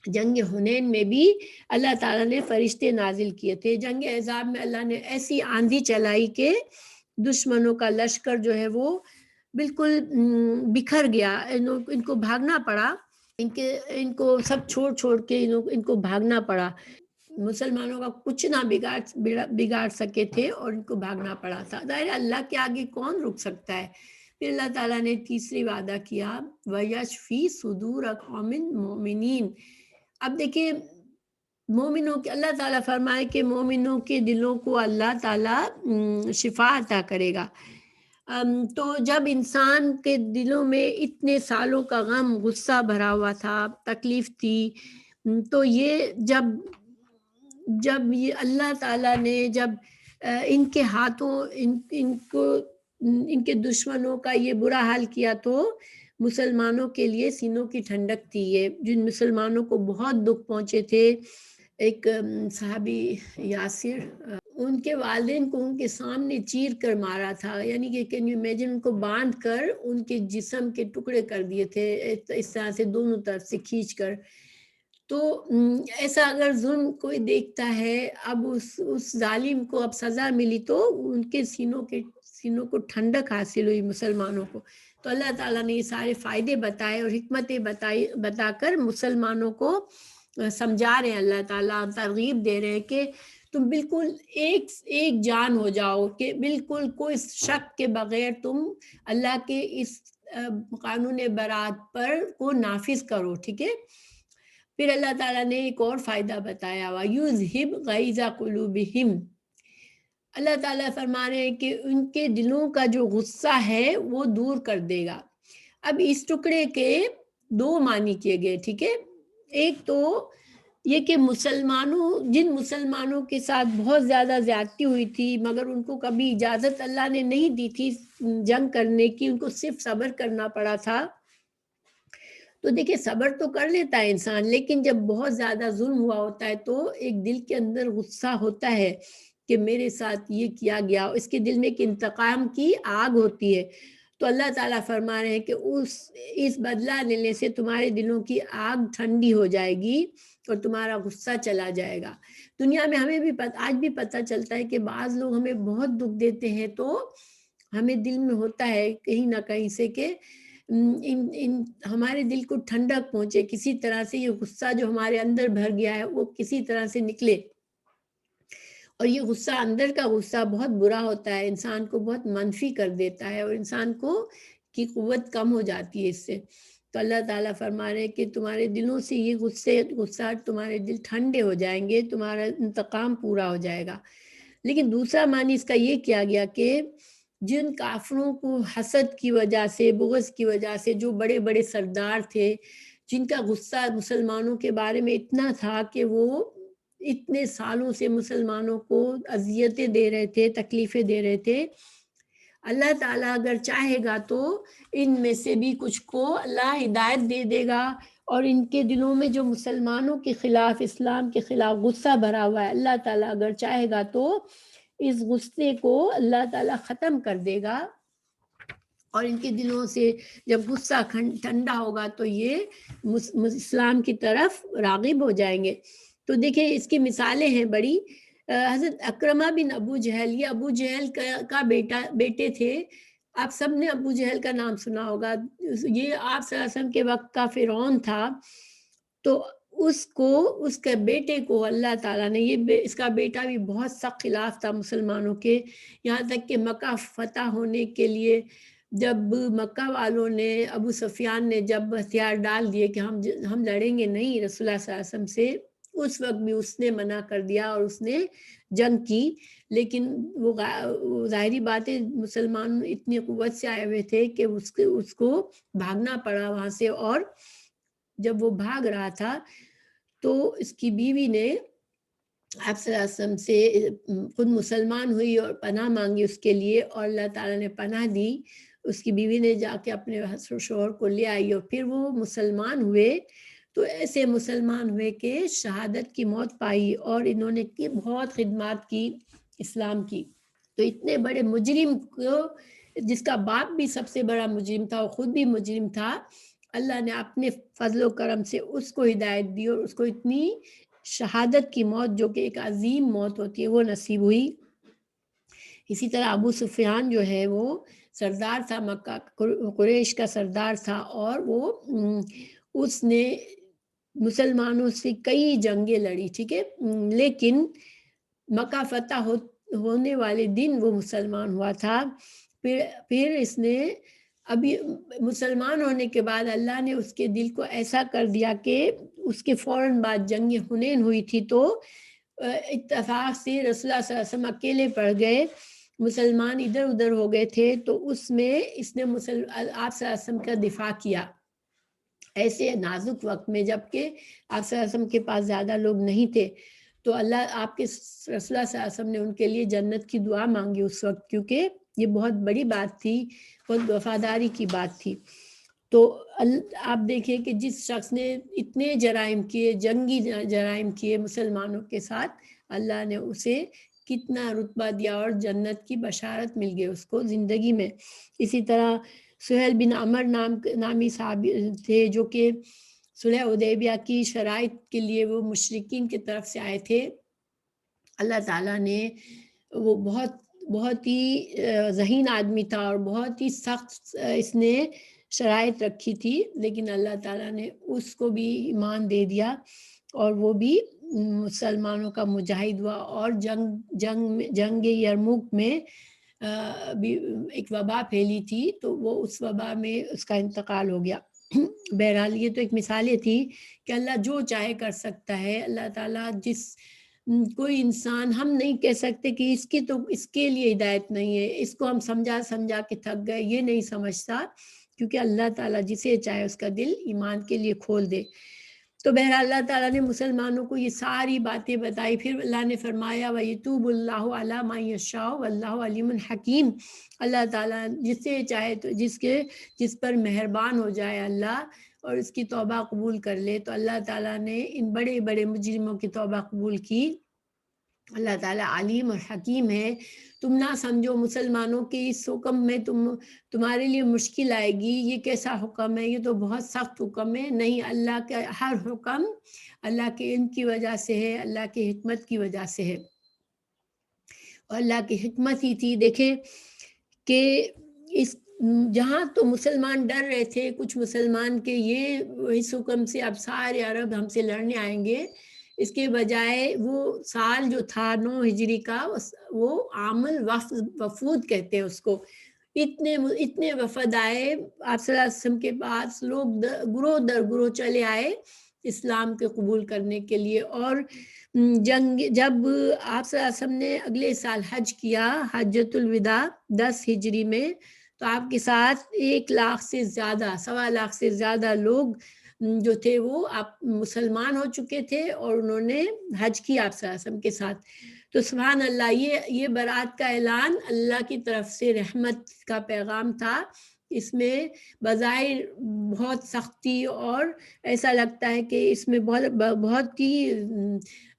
جنگ حنین میں بھی اللہ تعالیٰ نے فرشتے نازل کیے تھے. جنگ احزاب میں اللہ نے ایسی آندھی چلائی کہ دشمنوں کا لشکر جو ہے وہ بالکل بکھر گیا. ان کو بھاگنا پڑا، ان کو سب چھوڑ کے ان کو بھاگنا پڑا. مسلمانوں کا کچھ نہ بگاڑ سکے تھے اور ان کو بھاگنا پڑا تھا. ظاہر اللہ کے آگے کون رک سکتا ہے. پھر اللہ تعالیٰ نے تیسری وعدہ کیا وَيَشْفِي صُدُورَ قَوْمٍ مُؤْمِنِينَ. اب دیکھیں مومنوں کے اللہ تعالیٰ فرمائے کہ مومنوں کے دلوں کو اللہ تعالیٰ شفا عطا کرے گا. تو جب انسان کے دلوں میں اتنے سالوں کا غم غصہ بھرا ہوا تھا، تکلیف تھی، تو یہ جب یہ اللہ تعالیٰ نے جب ان کے ہاتھوں ان کے دشمنوں کا یہ برا حال کیا تو مسلمانوں کے لیے سینوں کی ٹھنڈک تھی. یہ جن مسلمانوں کو بہت دکھ پہنچے تھے، ایک صحابی یاسر، ان کے والدین کو ان کے سامنے چیر کر مارا تھا. یعنی کہ کین یو امیجن، ان کو باندھ کر ان کے جسم کے ٹکڑے کر دیے تھے اس طرح سے دونوں طرف سے کھینچ کر. تو ایسا اگر ظلم کوئی دیکھتا ہے، اب اس ظالم کو اب سزا ملی تو ان کے سینوں کو ٹھنڈک حاصل ہوئی مسلمانوں کو. تو اللہ تعالیٰ نے یہ سارے فائدے بتائے اور حکمتیں بتا کر مسلمانوں کو سمجھا رہے ہیں. اللہ تعالیٰ ترغیب دے رہے ہیں کہ تم بالکل ایک جان ہو جاؤ، کہ بالکل کوئی شک کے بغیر تم اللہ کے اس قانون برات پر کو نافذ کرو. ٹھیک ہے. پھر اللہ تعالیٰ نے ایک اور فائدہ بتایا وَيُذْهِبْ غَيْظَ قُلُوبِهِمْ. اللہ تعالیٰ فرما رہے ہیں کہ ان کے دلوں کا جو غصہ ہے وہ دور کر دے گا. اب اس ٹکڑے کے 2 معنی کیے گئے. ٹھیک ہے. ایک تو یہ کہ جن مسلمانوں کے ساتھ بہت زیادہ زیادتی ہوئی تھی مگر ان کو کبھی اجازت اللہ نے نہیں دی تھی جنگ کرنے کی، ان کو صرف صبر کرنا پڑا تھا. تو دیکھیں صبر تو کر لیتا ہے انسان، لیکن جب بہت زیادہ ظلم ہوا ہوتا ہے تو ایک دل کے اندر غصہ ہوتا ہے کہ میرے ساتھ یہ کیا گیا. اس کے دل میں ایک انتقام کی آگ ہوتی ہے. تو اللہ تعالیٰ فرما رہے ہیں کہ اس بدلہ لینے سے تمہارے دلوں کی آگ ٹھنڈی ہو جائے گی اور تمہارا غصہ چلا جائے گا. دنیا میں ہمیں بھی آج بھی پتہ چلتا ہے کہ بعض لوگ ہمیں بہت دکھ دیتے ہیں تو ہمیں دل میں ہوتا ہے کہیں نہ کہیں سے کہ ہمارے دل کو ٹھنڈک پہنچے، کسی طرح سے یہ غصہ جو ہمارے اندر بھر گیا ہے وہ کسی طرح سے نکلے. اور یہ غصہ اندر کا غصہ بہت برا ہوتا ہے، انسان کو بہت منفی کر دیتا ہے اور انسان کو کی قوت کم ہو جاتی ہے اس سے. تو اللہ تعالیٰ فرما رہے کہ تمہارے دلوں سے یہ غصہ تمہارے دل ٹھنڈے ہو جائیں گے، تمہارا انتقام پورا ہو جائے گا۔ لیکن دوسرا معنی اس کا یہ کیا گیا کہ جن کافروں کو حسد کی وجہ سے، بغض کی وجہ سے، جو بڑے بڑے سردار تھے، جن کا غصہ مسلمانوں کے بارے میں اتنا تھا کہ وہ اتنے سالوں سے مسلمانوں کو اذیتیں دے رہے تھے، تکلیفیں دے رہے تھے، اللہ تعالیٰ اگر چاہے گا تو ان میں سے بھی کچھ کو اللہ ہدایت دے دے گا، اور ان کے دلوں میں جو مسلمانوں کے خلاف، اسلام کے خلاف غصہ بھرا ہوا ہے، اللہ تعالیٰ اگر چاہے گا تو اس غصے کو اللہ تعالیٰ ختم کر دے گا، اور ان کے دلوں سے جب غصہ ٹھنڈا ہوگا تو یہ اسلام کی طرف راغب ہو جائیں گے۔ تو دیکھیں اس کی مثالیں ہیں بڑی۔ حضرت اکرمہ بن ابو جہل، یہ ابو جہل کا بیٹے تھے، آپ سب نے ابو جہل کا نام سنا ہوگا، یہ آپ صلی اللہ علیہ وسلم کے وقت کا فرعون تھا۔ تو اس کے بیٹے کو اللہ تعالیٰ نے، اس کا بیٹا بھی بہت سخت خلاف تھا مسلمانوں کے، یہاں تک کہ مکہ فتح ہونے کے لیے جب مکہ والوں نے، ابو سفیان نے جب ہتھیار ڈال دیے کہ ہم لڑیں گے نہیں رسول اللہ صلی اللہ علیہ وسلم سے، اس وقت بھی اس نے منع کر دیا اور اس نے جنگ کی۔ لیکن وہ ظاہری بات ہے، مسلمان اتنی قوت سے آئے ہوئے تھے کہ اس کو بھاگنا پڑا وہاں سے، اور جب وہ بھاگ رہا تھا تو اس کی بیوی نے آپ صلی اللہ علیہ وسلم سے خود مسلمان ہوئی اور پناہ مانگی اس کے لیے، اور اللہ تعالیٰ نے پناہ دی۔ اس کی بیوی نے جا کے اپنے شوہر کو لے آئی اور پھر وہ مسلمان ہوئے۔ تو ایسے مسلمان ہوئے کہ شہادت کی موت پائی، اور انہوں نے بہت خدمات کی اسلام کی۔ تو اتنے بڑے مجرم کو، جس کا باپ بھی سب سے بڑا مجرم تھا اور خود بھی مجرم تھا، اللہ نے اپنے فضل و کرم سے اس کو ہدایت دی اور اس کو اتنی شہادت کی موت، جو کہ ایک عظیم موت ہوتی ہے، وہ نصیب ہوئی۔ اسی طرح ابو سفیان جو ہے وہ سردار تھا، مکہ قریش کا سردار تھا، اور وہ اس نے مسلمانوں سے کئی جنگیں لڑی، ٹھیک ہے، لیکن مکہ فتح ہونے والے دن وہ مسلمان ہوا تھا۔ پھر اس نے ابھی مسلمان ہونے کے بعد اللہ نے اس کے دل کو ایسا کر دیا کہ اس کے فوراً بعد جنگ حنین ہوئی تھی، تو اتفاق سے رسول اللہ صلی اللہ علیہ وسلم اکیلے پڑ گئے، مسلمان ادھر ادھر ہو گئے تھے، تو اس میں اس نے آپ صلی اللہ علیہ وسلم کا دفاع کیا ایسے نازک وقت میں، جبکہ آپ صلی اللہ علیہ وسلم کے پاس زیادہ لوگ نہیں تھے۔ تو اللہ آپ کے رسول اللہ صلی اللہ علیہ وسلم نے ان کے لیے جنت کی دعا مانگی اس وقت، کیونکہ یہ بہت بڑی بات تھی، بہت وفاداری کی بات تھی۔ تو آپ دیکھیں کہ جس شخص نے اتنے جرائم کیے، جنگی جرائم کیے مسلمانوں کے ساتھ، اللہ نے اسے کتنا رتبہ دیا اور جنت کی بشارت مل گئی اس کو زندگی میں۔ اسی طرح سہیل بن عمر نامی صحابی تھے، جو کہ صلح حدیبیہ کی شرائط کے لیے وہ مشرکین کی طرف سے آئے تھے۔ اللہ تعالیٰ نے، وہ بہت ہی ذہین آدمی تھا اور بہت ہی سخت اس نے شرائط رکھی تھی، لیکن اللہ تعالیٰ نے اس کو بھی ایمان دے دیا، اور وہ بھی مسلمانوں کا مجاہد ہوا، اور جنگ یرموک میں بھی ایک وبا پھیلی تھی، تو وہ اس وبا میں اس کا انتقال ہو گیا۔ بہرحال یہ تو ایک مثالیں تھی کہ اللہ جو چاہے کر سکتا ہے۔ اللہ تعالیٰ کوئی انسان، ہم نہیں کہہ سکتے کہ اس کے لیے ہدایت نہیں ہے، اس کو ہم سمجھا کے تھک گئے، یہ نہیں سمجھتا، کیونکہ اللہ تعالیٰ جسے چاہے اس کا دل ایمان کے لیے کھول دے۔ تو بہرحال اللہ تعالیٰ نے مسلمانوں کو یہ ساری باتیں بتائی، پھر اللہ نے فرمایا وَيَتُوبُ اللَّهُ عَلَى مَن يَشَاءُ وَاللَّهُ عَلِيمٌ حَكِيمٌ۔ اللہ تعالیٰ جسے چاہے تو جس پر مہربان ہو جائے اللہ اور اس کی توبہ قبول کر لے، تو اللہ تعالیٰ نے ان بڑے بڑے مجرموں کی توبہ قبول کی۔ اللہ تعالیٰ علیم اور حکیم ہے۔ تم نہ سمجھو مسلمانوں کے اس حکم میں تمہارے لیے مشکل آئے گی، یہ کیسا حکم ہے، یہ تو بہت سخت حکم ہے۔ نہیں، اللہ کا ہر حکم اللہ کے علم کی وجہ سے ہے، اللہ کی حکمت کی وجہ سے ہے، اور اللہ کی حکمت ہی تھی۔ دیکھیں کہ جہاں تو مسلمان ڈر رہے تھے کچھ مسلمان کے اس حکم سے اب سارے عرب ہم سے لڑنے آئیں گے، اس کے بجائے وہ سال جو تھا 9 ہجری کا، وہ عام الوفود کہتے ہیں اس کو، اتنے وفد آئے آپ صلی اللہ علیہ وسلم کے پاس، لوگ گروہ در گروہ چلے آئے اسلام کے قبول کرنے کے لیے. اور جب آپ صلی اللہ علیہ وسلم نے اگلے سال حج کیا، حجۃ الوداع 10 ہجری میں، تو آپ کے ساتھ 1 لاکھ سے زیادہ، 1.25 لاکھ سے زیادہ لوگ جو تھے وہ آپ مسلمان ہو چکے تھے اور انہوں نے حج کیا آپ صلی اللہ علیہ وسلم کے ساتھ. تو سبحان اللہ، یہ برات کا اعلان اللہ کی طرف سے رحمت کا پیغام تھا. اس میں بظاہر بہت سختی اور ایسا لگتا ہے کہ اس میں بہت ہی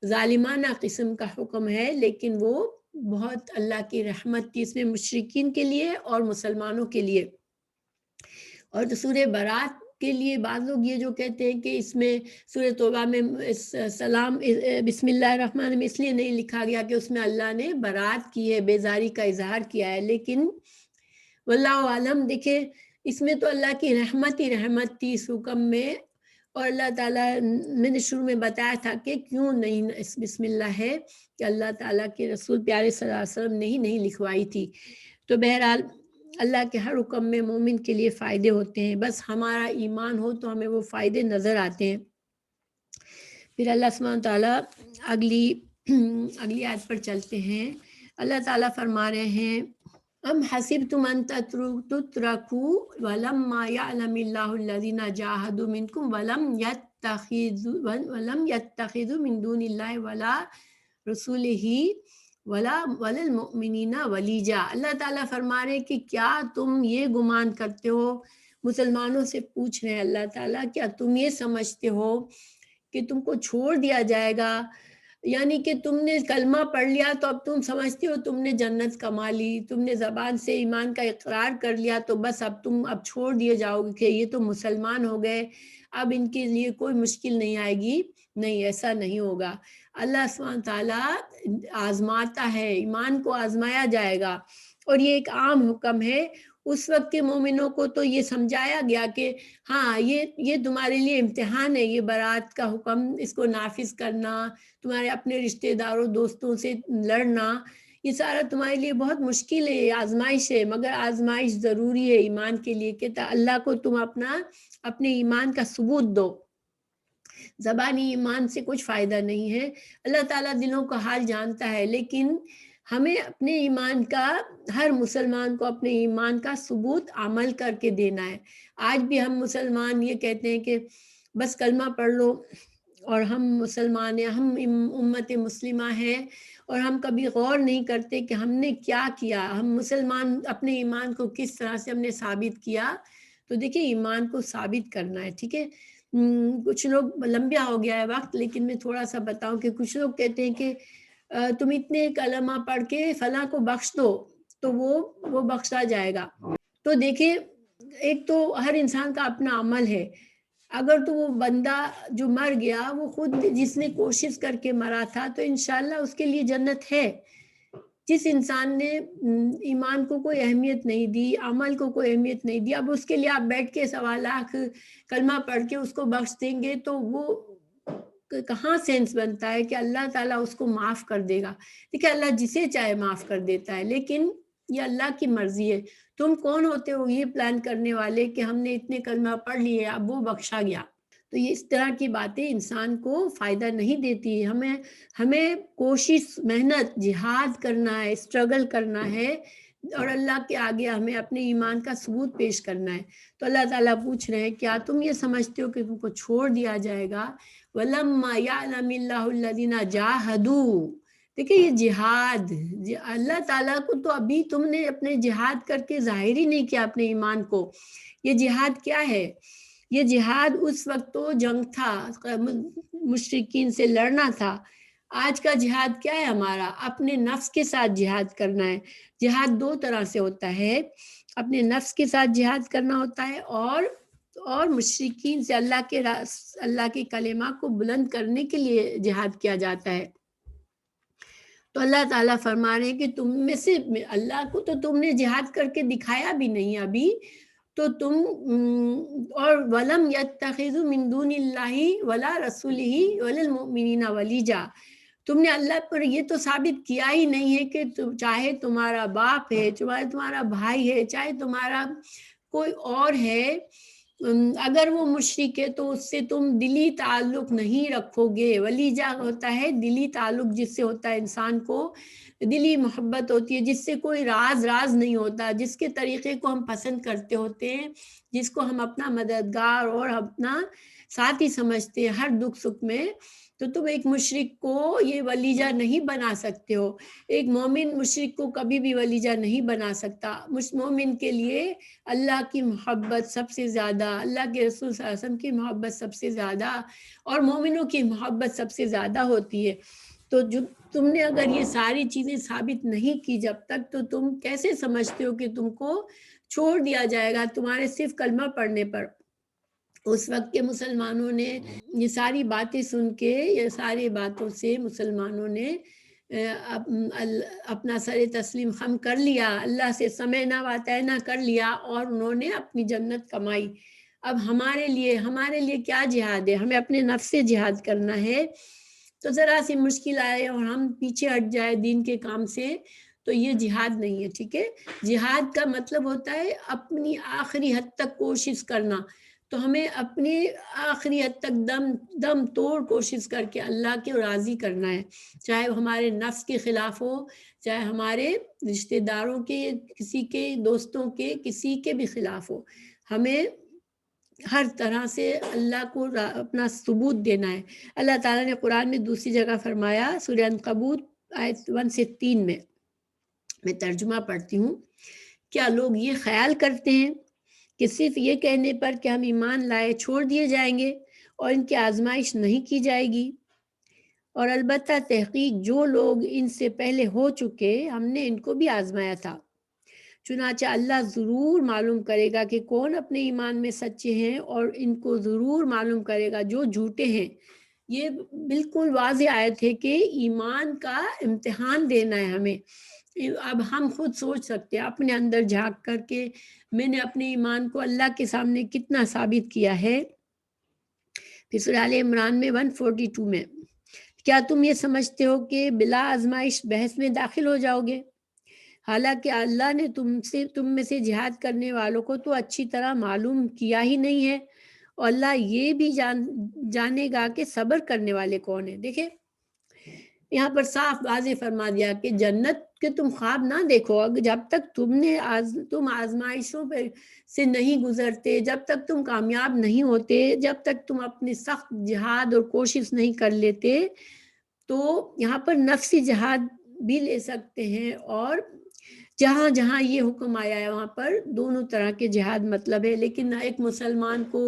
ظالمانہ قسم کا حکم ہے، لیکن وہ بہت اللہ کی رحمت تھی اس میں مشرکین کے لیے اور مسلمانوں کے لیے. اور تو سورہ برات کے لیے بعض لوگ یہ جو کہتے ہیں کہ اس میں سورہ توبہ میں سلام بسم اللہ الرحمن الرحیم اس لیے نہیں لکھا گیا کہ اس میں اللہ نے برات کی ہے، بیزاری کا اظہار کیا ہے. لیکن واللہ عالم، دیکھیں اس میں تو اللہ کی رحمت ہی رحمت تھی اس حکم میں. اور اللہ تعالیٰ، میں نے شروع میں بتایا تھا کہ کیوں نہیں بسم اللہ ہے، کہ اللہ تعالیٰ کے رسول پیارے صلی اللہ علیہ وسلم نے ہی نہیں لکھوائی تھی. تو بہرحال اللہ کے ہر حکم میں مومن کے لیے فائدے ہوتے ہیں، بس ہمارا ایمان ہو تو ہمیں وہ فائدے نظر آتے ہیں. پھر اللہ سبحانہ تعالیٰ اگلی آیت پر چلتے ہیں. اللہ تعالیٰ فرما رہے ہیں، ام حسبتم ان تترکوا ولما یعلم اللہ الذین جاہدوا منکم ولم یتخذوا من دون اللہ ولا رسولہ ولا المؤمنین ولیجا. اللہ تعالیٰ فرما رہے کہ کیا تم یہ گمان کرتے ہو، مسلمانوں سے پوچھ رہے ہیں اللہ تعالیٰ، کیا تم یہ سمجھتے ہو کہ تم کو چھوڑ دیا جائے گا؟ یعنی کہ تم نے کلمہ پڑھ لیا تو اب تم سمجھتے ہو تم نے جنت کما لی، تم نے زبان سے ایمان کا اقرار کر لیا تو بس اب تم چھوڑ دیے جاؤ گے کہ یہ تو مسلمان ہو گئے، اب ان کے لیے کوئی مشکل نہیں آئے گی. نہیں، ایسا نہیں ہوگا. اللہ سبحانہ تعالیٰ آزماتا ہے، ایمان کو آزمایا جائے گا. اور یہ ایک عام حکم ہے. اس وقت کے مومنوں کو تو یہ سمجھایا گیا کہ ہاں یہ تمہارے لیے امتحان ہے، یہ برات کا حکم، اس کو نافذ کرنا، تمہارے اپنے رشتہ داروں دوستوں سے لڑنا، یہ سارا تمہارے لیے بہت مشکل ہے، آزمائش ہے، مگر آزمائش ضروری ہے ایمان کے لیے کہ اللہ کو تم اپنے ایمان کا ثبوت دو. زبانی ایمان سے کچھ فائدہ نہیں ہے. اللہ تعالیٰ دلوں کا حال جانتا ہے، لیکن ہمیں اپنے ایمان کا، ہر مسلمان کو اپنے ایمان کا ثبوت عمل کر کے دینا ہے. آج بھی ہم مسلمان یہ کہتے ہیں کہ بس کلمہ پڑھ لو اور ہم مسلمان ہیں، ہم امت مسلمہ ہیں، اور ہم کبھی غور نہیں کرتے کہ ہم نے کیا کیا، ہم مسلمان اپنے ایمان کو کس طرح سے ہم نے ثابت کیا. تو دیکھیں ایمان کو ثابت کرنا ہے، ٹھیک ہے. کچھ لوگ، لمبیا ہو گیا ہے وقت لیکن میں تھوڑا سا بتاؤں کہ کچھ لوگ کہتے ہیں کہ تم اتنے کلمہ پڑھ کے فلاں کو بخش دو تو وہ بخشا جائے گا. تو دیکھیں ایک تو ہر انسان کا اپنا عمل ہے. اگر تو وہ بندہ جو مر گیا وہ خود جس نے کوشش کر کے مرا تھا تو انشاءاللہ اس کے لیے جنت ہے. جس انسان نے ایمان کو کوئی اہمیت نہیں دی، عمل کو کوئی اہمیت نہیں دی، اب اس کے لیے آپ بیٹھ کے 1.25 لاکھ کلمہ پڑھ کے اس کو بخش دیں گے تو وہ کہاں سینس بنتا ہے کہ اللہ تعالیٰ اس کو معاف کر دے گا؟ دیکھیں اللہ جسے چاہے معاف کر دیتا ہے، لیکن یہ اللہ کی مرضی ہے. تم کون ہوتے ہو یہ پلان کرنے والے کہ ہم نے اتنے کلمہ پڑھ لیے اب وہ بخشا گیا؟ تو یہ اس طرح کی باتیں انسان کو فائدہ نہیں دیتی. ہمیں کوشش، محنت، جہاد کرنا ہے، اسٹرگل کرنا ہے، اور اللہ کے آگے ہمیں اپنے ایمان کا ثبوت پیش کرنا ہے. تو اللہ تعالیٰ پوچھ رہے ہیں کیا تم یہ سمجھتے ہو کہ تم کو چھوڑ دیا جائے گا؟ وَلَمَّا يَعْلَمِ اللَّهُ الَّذِينَ جَاهَدُوا. دیکھیں یہ جہاد، اللہ تعالیٰ کو تو ابھی تم نے اپنے جہاد کر کے ظاہر ہی نہیں کیا اپنے ایمان کو. یہ جہاد کیا ہے؟ یہ جہاد اس وقت تو جنگ تھا، مشرکین سے لڑنا تھا. آج کا جہاد کیا ہے ہمارا؟ اپنے نفس کے ساتھ جہاد کرنا ہے. جہاد 2 طرح سے ہوتا ہے، اپنے نفس کے ساتھ جہاد کرنا ہوتا ہے اور مشرکین سے اللہ کے کلمہ کو بلند کرنے کے لیے جہاد کیا جاتا ہے. تو اللہ تعالیٰ فرما رہے ہیں کہ تم میں سے اللہ کو تو تم نے جہاد کر کے دکھایا بھی نہیں ابھی، تو تم اور وَلَمْ يَتَّخِذُوا مِن دُونِ اللَّهِ وَلَا رَسُولِهِ وَلَا الْمُؤْمِنِينَ وَلِيجًا. تم نے اللہ پر یہ تو ثابت کیا ہی نہیں ہے کہ چاہے تمہارا باپ ہے، چاہے تمہارا بھائی ہے، چاہے تمہارا کوئی اور ہے، اگر وہ مشرک ہے تو اس سے تم دلی تعلق نہیں رکھو گے۔ ولیجہ ہوتا ہے دلی تعلق، جس سے ہوتا ہے انسان کو دلی محبت ہوتی ہے، جس سے کوئی راز نہیں ہوتا، جس کے طریقے کو ہم پسند کرتے ہوتے ہیں، جس کو ہم اپنا مددگار اور اپنا ساتھی سمجھتے ہیں ہر دکھ سکھ میں۔ تو تم ایک مشرک کو یہ ولیجہ نہیں بنا سکتے ہو۔ ایک مومن مشرک کو کبھی بھی ولیجہ نہیں بنا سکتا۔ مومن کے لیے اللہ کی محبت سب سے زیادہ، اللہ کے رسول صلی اللہ علیہ وسلم کی محبت سب سے زیادہ، اور مومنوں کی محبت سب سے زیادہ ہوتی ہے۔ تو جو تم نے اگر یہ ساری چیزیں ثابت نہیں کی جب تک، تو تم کیسے سمجھتے ہو کہ تم کو چھوڑ دیا جائے گا تمہارے صرف کلمہ پڑھنے پر؟ اس وقت کے مسلمانوں نے یہ ساری باتیں سن کے، یہ ساری باتوں سے مسلمانوں نے اپنا سر تسلیم خم کر لیا، اللہ سے سمعنا و اطعنا کر لیا، اور انہوں نے اپنی جنت کمائی۔ اب ہمارے لیے کیا جہاد ہے؟ ہمیں اپنے نفس سے جہاد کرنا ہے۔ تو ذرا سی مشکل آئے اور ہم پیچھے ہٹ جائے دین کے کام سے، تو یہ جہاد نہیں ہے، ٹھیک ہے؟ جہاد کا مطلب ہوتا ہے اپنی آخری حد تک کوشش کرنا۔ تو ہمیں اپنی آخری حد تک دم توڑ کوشش کر کے اللہ کے راضی کرنا ہے، چاہے وہ ہمارے نفس کے خلاف ہو، چاہے ہمارے رشتہ داروں کے، کسی کے دوستوں کے، کسی کے بھی خلاف ہو۔ ہمیں ہر طرح سے اللہ کو اپنا ثبوت دینا ہے۔ اللہ تعالیٰ نے قرآن میں دوسری جگہ فرمایا، سورہ عنکبوت آیت 1 سے 3 میں ترجمہ پڑھتی ہوں۔ کیا لوگ یہ خیال کرتے ہیں کہ صرف یہ کہنے پر کہ ہم ایمان لائے چھوڑ دیے جائیں گے اور ان کی آزمائش نہیں کی جائے گی؟ اور البتہ تحقیق جو لوگ ان سے پہلے ہو چکے، ہم نے ان کو بھی آزمایا تھا۔ چنانچہ اللہ ضرور معلوم کرے گا کہ کون اپنے ایمان میں سچے ہیں، اور ان کو ضرور معلوم کرے گا جو جھوٹے ہیں۔ یہ بالکل واضح آیت ہے کہ ایمان کا امتحان دینا ہے ہمیں۔ اب ہم خود سوچ سکتے ہیں اپنے اندر جھانک کر کے، میں نے اپنے ایمان کو اللہ کے سامنے کتنا ثابت کیا ہے۔ پھر سورہ آل عمران میں 142 میں، کیا تم یہ سمجھتے ہو کہ بلا آزمائش بحث میں داخل ہو جاؤ گے؟ حالانکہ اللہ نے تم میں سے جہاد کرنے والوں کو تو اچھی طرح معلوم کیا ہی نہیں ہے، اور اللہ یہ بھی جانے گا کہ صبر کرنے والے کون ہیں۔ دیکھیں یہاں پر صاف واضح فرما دیا کہ جنت کے تم خواب نہ دیکھو، جب تک تم آزمائشوں سے نہیں گزرتے، جب تک تم کامیاب نہیں ہوتے، جب تک تم اپنے سخت جہاد اور کوشش نہیں کر لیتے، تو یہاں پر نفسی جہاد بھی لے سکتے ہیں، اور جہاں جہاں یہ حکم آیا ہے وہاں پر دونوں طرح کے جہاد مطلب ہے۔ لیکن ایک مسلمان کو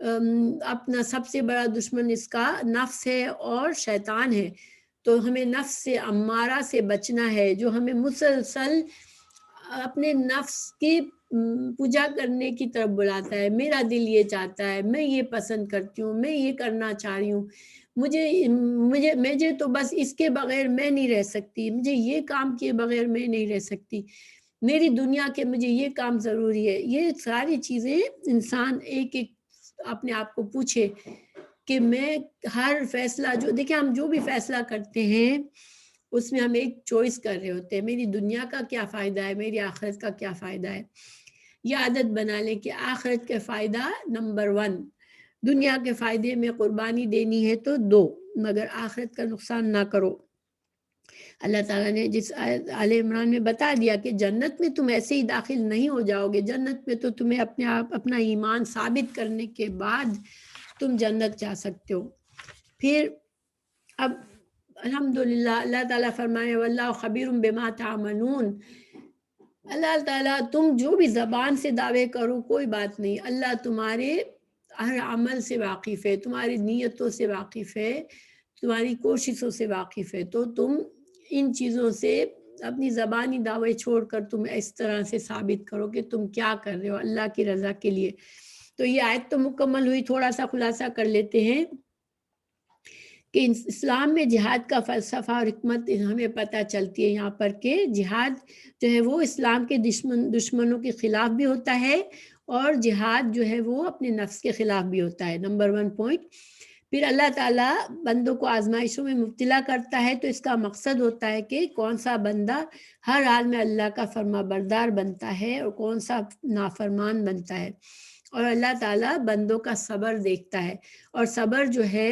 اپنا سب سے بڑا دشمن اس کا نفس ہے اور شیطان ہے، تو ہمیں نفس سے امارہ سے بچنا ہے، جو ہمیں مسلسل اپنے نفس کی پوجا کرنے کی طرف بلاتا ہے۔ میرا دل یہ چاہتا ہے، میں یہ پسند کرتی ہوں، میں یہ کرنا چاہ رہی ہوں، مجھے تو بس اس کے بغیر میں نہیں رہ سکتی، مجھے یہ کام کیے بغیر میں نہیں رہ سکتی، میری دنیا کے مجھے یہ کام ضروری ہے۔ یہ ساری چیزیں انسان ایک اپنے آپ کو پوچھے کہ میں ہر فیصلہ دیکھیں ہم جو بھی فیصلہ کرتے ہیں اس میں ہم ایک چوائس کر رہے ہوتے ہیں، میری دنیا کا کیا فائدہ ہے، میری آخرت کا کیا فائدہ ہے۔ یہ عادت بنا لیں کہ آخرت کا فائدہ نمبر 1، دنیا کے فائدے میں قربانی دینی ہے تو دو، مگر آخرت کا نقصان نہ کرو۔ اللہ تعالیٰ نے جس آل عمران میں بتا دیا کہ جنت میں تم ایسے ہی داخل نہیں ہو جاؤ گے، جنت میں تو تمہیں اپنا ایمان ثابت کرنے کے بعد تم جنت جا سکتے ہو۔ پھر اب الحمدللہ اللہ تعالیٰ فرمائے واللہ خبیر بما تعملون، اللہ تعالیٰ تم جو بھی زبان سے دعوے کرو کوئی بات نہیں، اللہ تمہارے ہر عمل سے واقف ہے، تمہاری نیتوں سے واقف ہے، تمہاری کوششوں سے واقف ہے۔ تو تم ان چیزوں سے اپنی زبانی دعوے چھوڑ کر تم اس طرح سے ثابت کرو کہ تم کیا کر رہے ہو اللہ کی رضا کے لیے۔ تو یہ آیت تو مکمل ہوئی، تھوڑا سا خلاصہ کر لیتے ہیں کہ اسلام میں جہاد کا فلسفہ اور حکمت ہمیں پتہ چلتی ہے یہاں پر کہ جہاد جو ہے وہ اسلام کے دشمنوں کے خلاف بھی ہوتا ہے، اور جہاد جو ہے وہ اپنے نفس کے خلاف بھی ہوتا ہے، نمبر 1 پوائنٹ۔ پھر اللہ تعالیٰ بندوں کو آزمائشوں میں مبتلا کرتا ہے، تو اس کا مقصد ہوتا ہے کہ کون سا بندہ ہر حال میں اللہ کا فرما بردار بنتا ہے اور کون سا نافرمان بنتا ہے. اور اللہ تعالیٰ بندوں کا صبر دیکھتا ہے. اور صبر جو ہے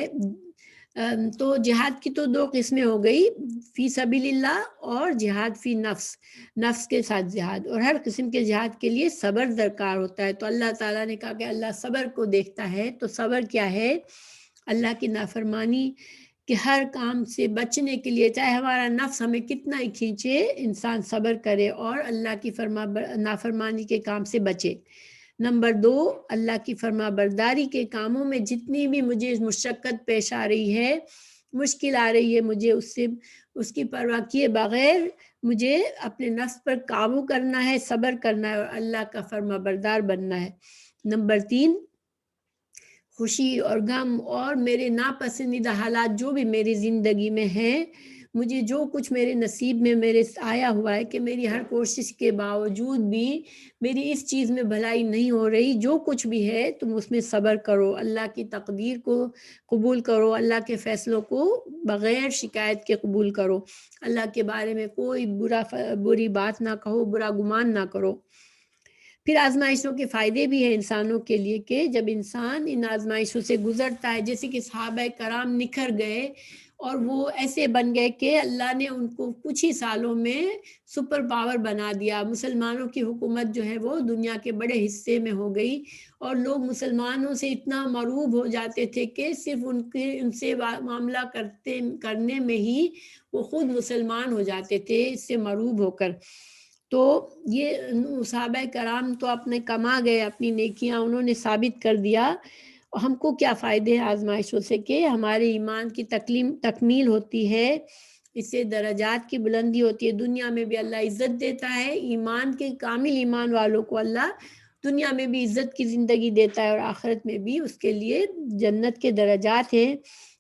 تو جہاد کی تو 2 قسمیں ہو گئی، فی سبیل اللہ اور جہاد فی نفس، نفس کے ساتھ جہاد. اور ہر قسم کے جہاد کے لیے صبر درکار ہوتا ہے. تو اللہ تعالیٰ نے کہا کہ اللہ صبر کو دیکھتا ہے. تو صبر کیا ہے؟ اللہ کی نافرمانی کہ ہر کام سے بچنے کے لیے، چاہے ہمارا نفس ہمیں کتنا ہی کھینچے، انسان صبر کرے اور اللہ کی نافرمانی کے کام سے بچے. نمبر 2، اللہ کی فرما برداری کے کاموں میں جتنی بھی مجھے مشقت پیش آ رہی ہے، مشکل آ رہی ہے، مجھے اس کی پرواہ کیے بغیر مجھے اپنے نفس پر قابو کرنا ہے، صبر کرنا ہے اور اللہ کا فرما بردار بننا ہے. نمبر 3، خوشی اور غم اور میرے ناپسندیدہ حالات جو بھی میری زندگی میں ہیں، مجھے جو کچھ میرے نصیب میں میرے آیا ہوا ہے کہ میری ہر کوشش کے باوجود بھی میری اس چیز میں بھلائی نہیں ہو رہی، جو کچھ بھی ہے تم اس میں صبر کرو، اللہ کی تقدیر کو قبول کرو، اللہ کے فیصلوں کو بغیر شکایت کے قبول کرو، اللہ کے بارے میں کوئی بری بات نہ کہو، برا گمان نہ کرو. پھر آزمائشوں کے فائدے بھی ہیں انسانوں کے لیے کہ جب انسان ان آزمائشوں سے گزرتا ہے، جیسے کہ صحابہ کرام نکھر گئے اور وہ ایسے بن گئے کہ اللہ نے ان کو کچھ ہی سالوں میں سپر پاور بنا دیا. مسلمانوں کی حکومت جو ہے وہ دنیا کے بڑے حصے میں ہو گئی اور لوگ مسلمانوں سے اتنا مرعوب ہو جاتے تھے کہ صرف ان سے معاملہ کرنے میں ہی وہ خود مسلمان ہو جاتے تھے اس سے مرعوب ہو کر. تو یہ صحابہ کرام تو اپنے کما گئے اپنی نیکیاں، انہوں نے ثابت کر دیا. ہم کو کیا فائدے ہیں آزمائشوں سے؟ کہ ہمارے ایمان کی تکمیل ہوتی ہے، اس سے درجات کی بلندی ہوتی ہے، دنیا میں بھی اللہ عزت دیتا ہے. ایمان کے کامل ایمان والوں کو اللہ دنیا میں بھی عزت کی زندگی دیتا ہے اور آخرت میں بھی اس کے لیے جنت کے درجات ہیں،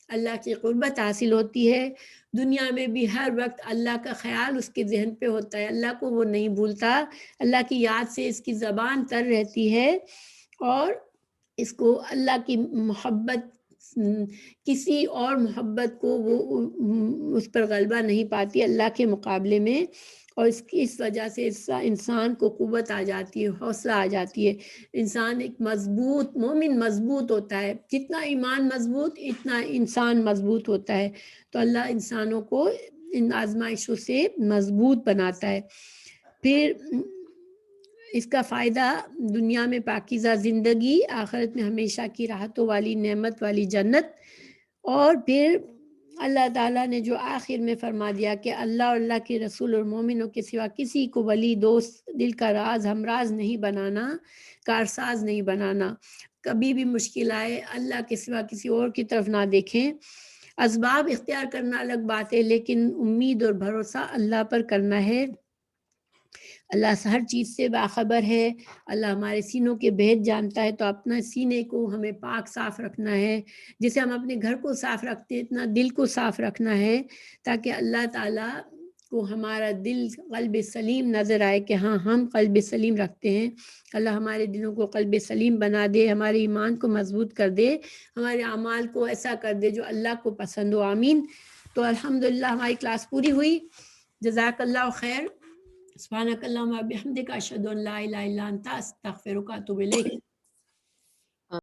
اللہ کی قربت حاصل ہوتی ہے. دنیا میں بھی ہر وقت اللہ کا خیال اس کے ذہن پہ ہوتا ہے، اللہ کو وہ نہیں بھولتا، اللہ کی یاد سے اس کی زبان تر رہتی ہے اور اس کو اللہ کی محبت، کسی اور محبت کو وہ اس پر غلبہ نہیں پاتی اللہ کے مقابلے میں. اور اس وجہ سے انسان کو قوت آ جاتی ہے، حوصلہ آ جاتی ہے. انسان ایک مضبوط مومن مضبوط ہوتا ہے، جتنا ایمان مضبوط اتنا انسان مضبوط ہوتا ہے. تو اللہ انسانوں کو ان آزمائشوں سے مضبوط بناتا ہے. پھر اس کا فائدہ دنیا میں پاکیزہ زندگی، آخرت میں ہمیشہ کی راحتوں والی نعمت والی جنت. اور پھر اللہ تعالیٰ نے جو آخر میں فرما دیا کہ اللہ اور اللہ کے رسول اور مومنوں کے سوا کسی کو ولی، دوست، دل کا راز ہمراز نہیں بنانا، کارساز نہیں بنانا. کبھی بھی مشکل آئے اللہ کے سوا کسی اور کی طرف نہ دیکھیں. اسباب اختیار کرنا الگ بات ہے، لیکن امید اور بھروسہ اللہ پر کرنا ہے. اللہ ہر چیز سے باخبر ہے، اللہ ہمارے سینوں کے بھید جانتا ہے. تو اپنا سینے کو ہمیں پاک صاف رکھنا ہے، جیسے ہم اپنے گھر کو صاف رکھتے ہیں اتنا دل کو صاف رکھنا ہے تاکہ اللہ تعالیٰ کو ہمارا دل قلب سلیم نظر آئے کہ ہاں ہم قلب سلیم رکھتے ہیں. اللہ ہمارے دلوں کو قلب سلیم بنا دے، ہمارے ایمان کو مضبوط کر دے، ہمارے اعمال کو ایسا کر دے جو اللہ کو پسند ہو. آمین. تو الحمدللہ ہماری کلاس پوری ہوئی. جزاک اللہ خیر. سبحانک اللہم و بحمدک اشہد ان لا الہ الا انت استغفرک و اتوب الیک.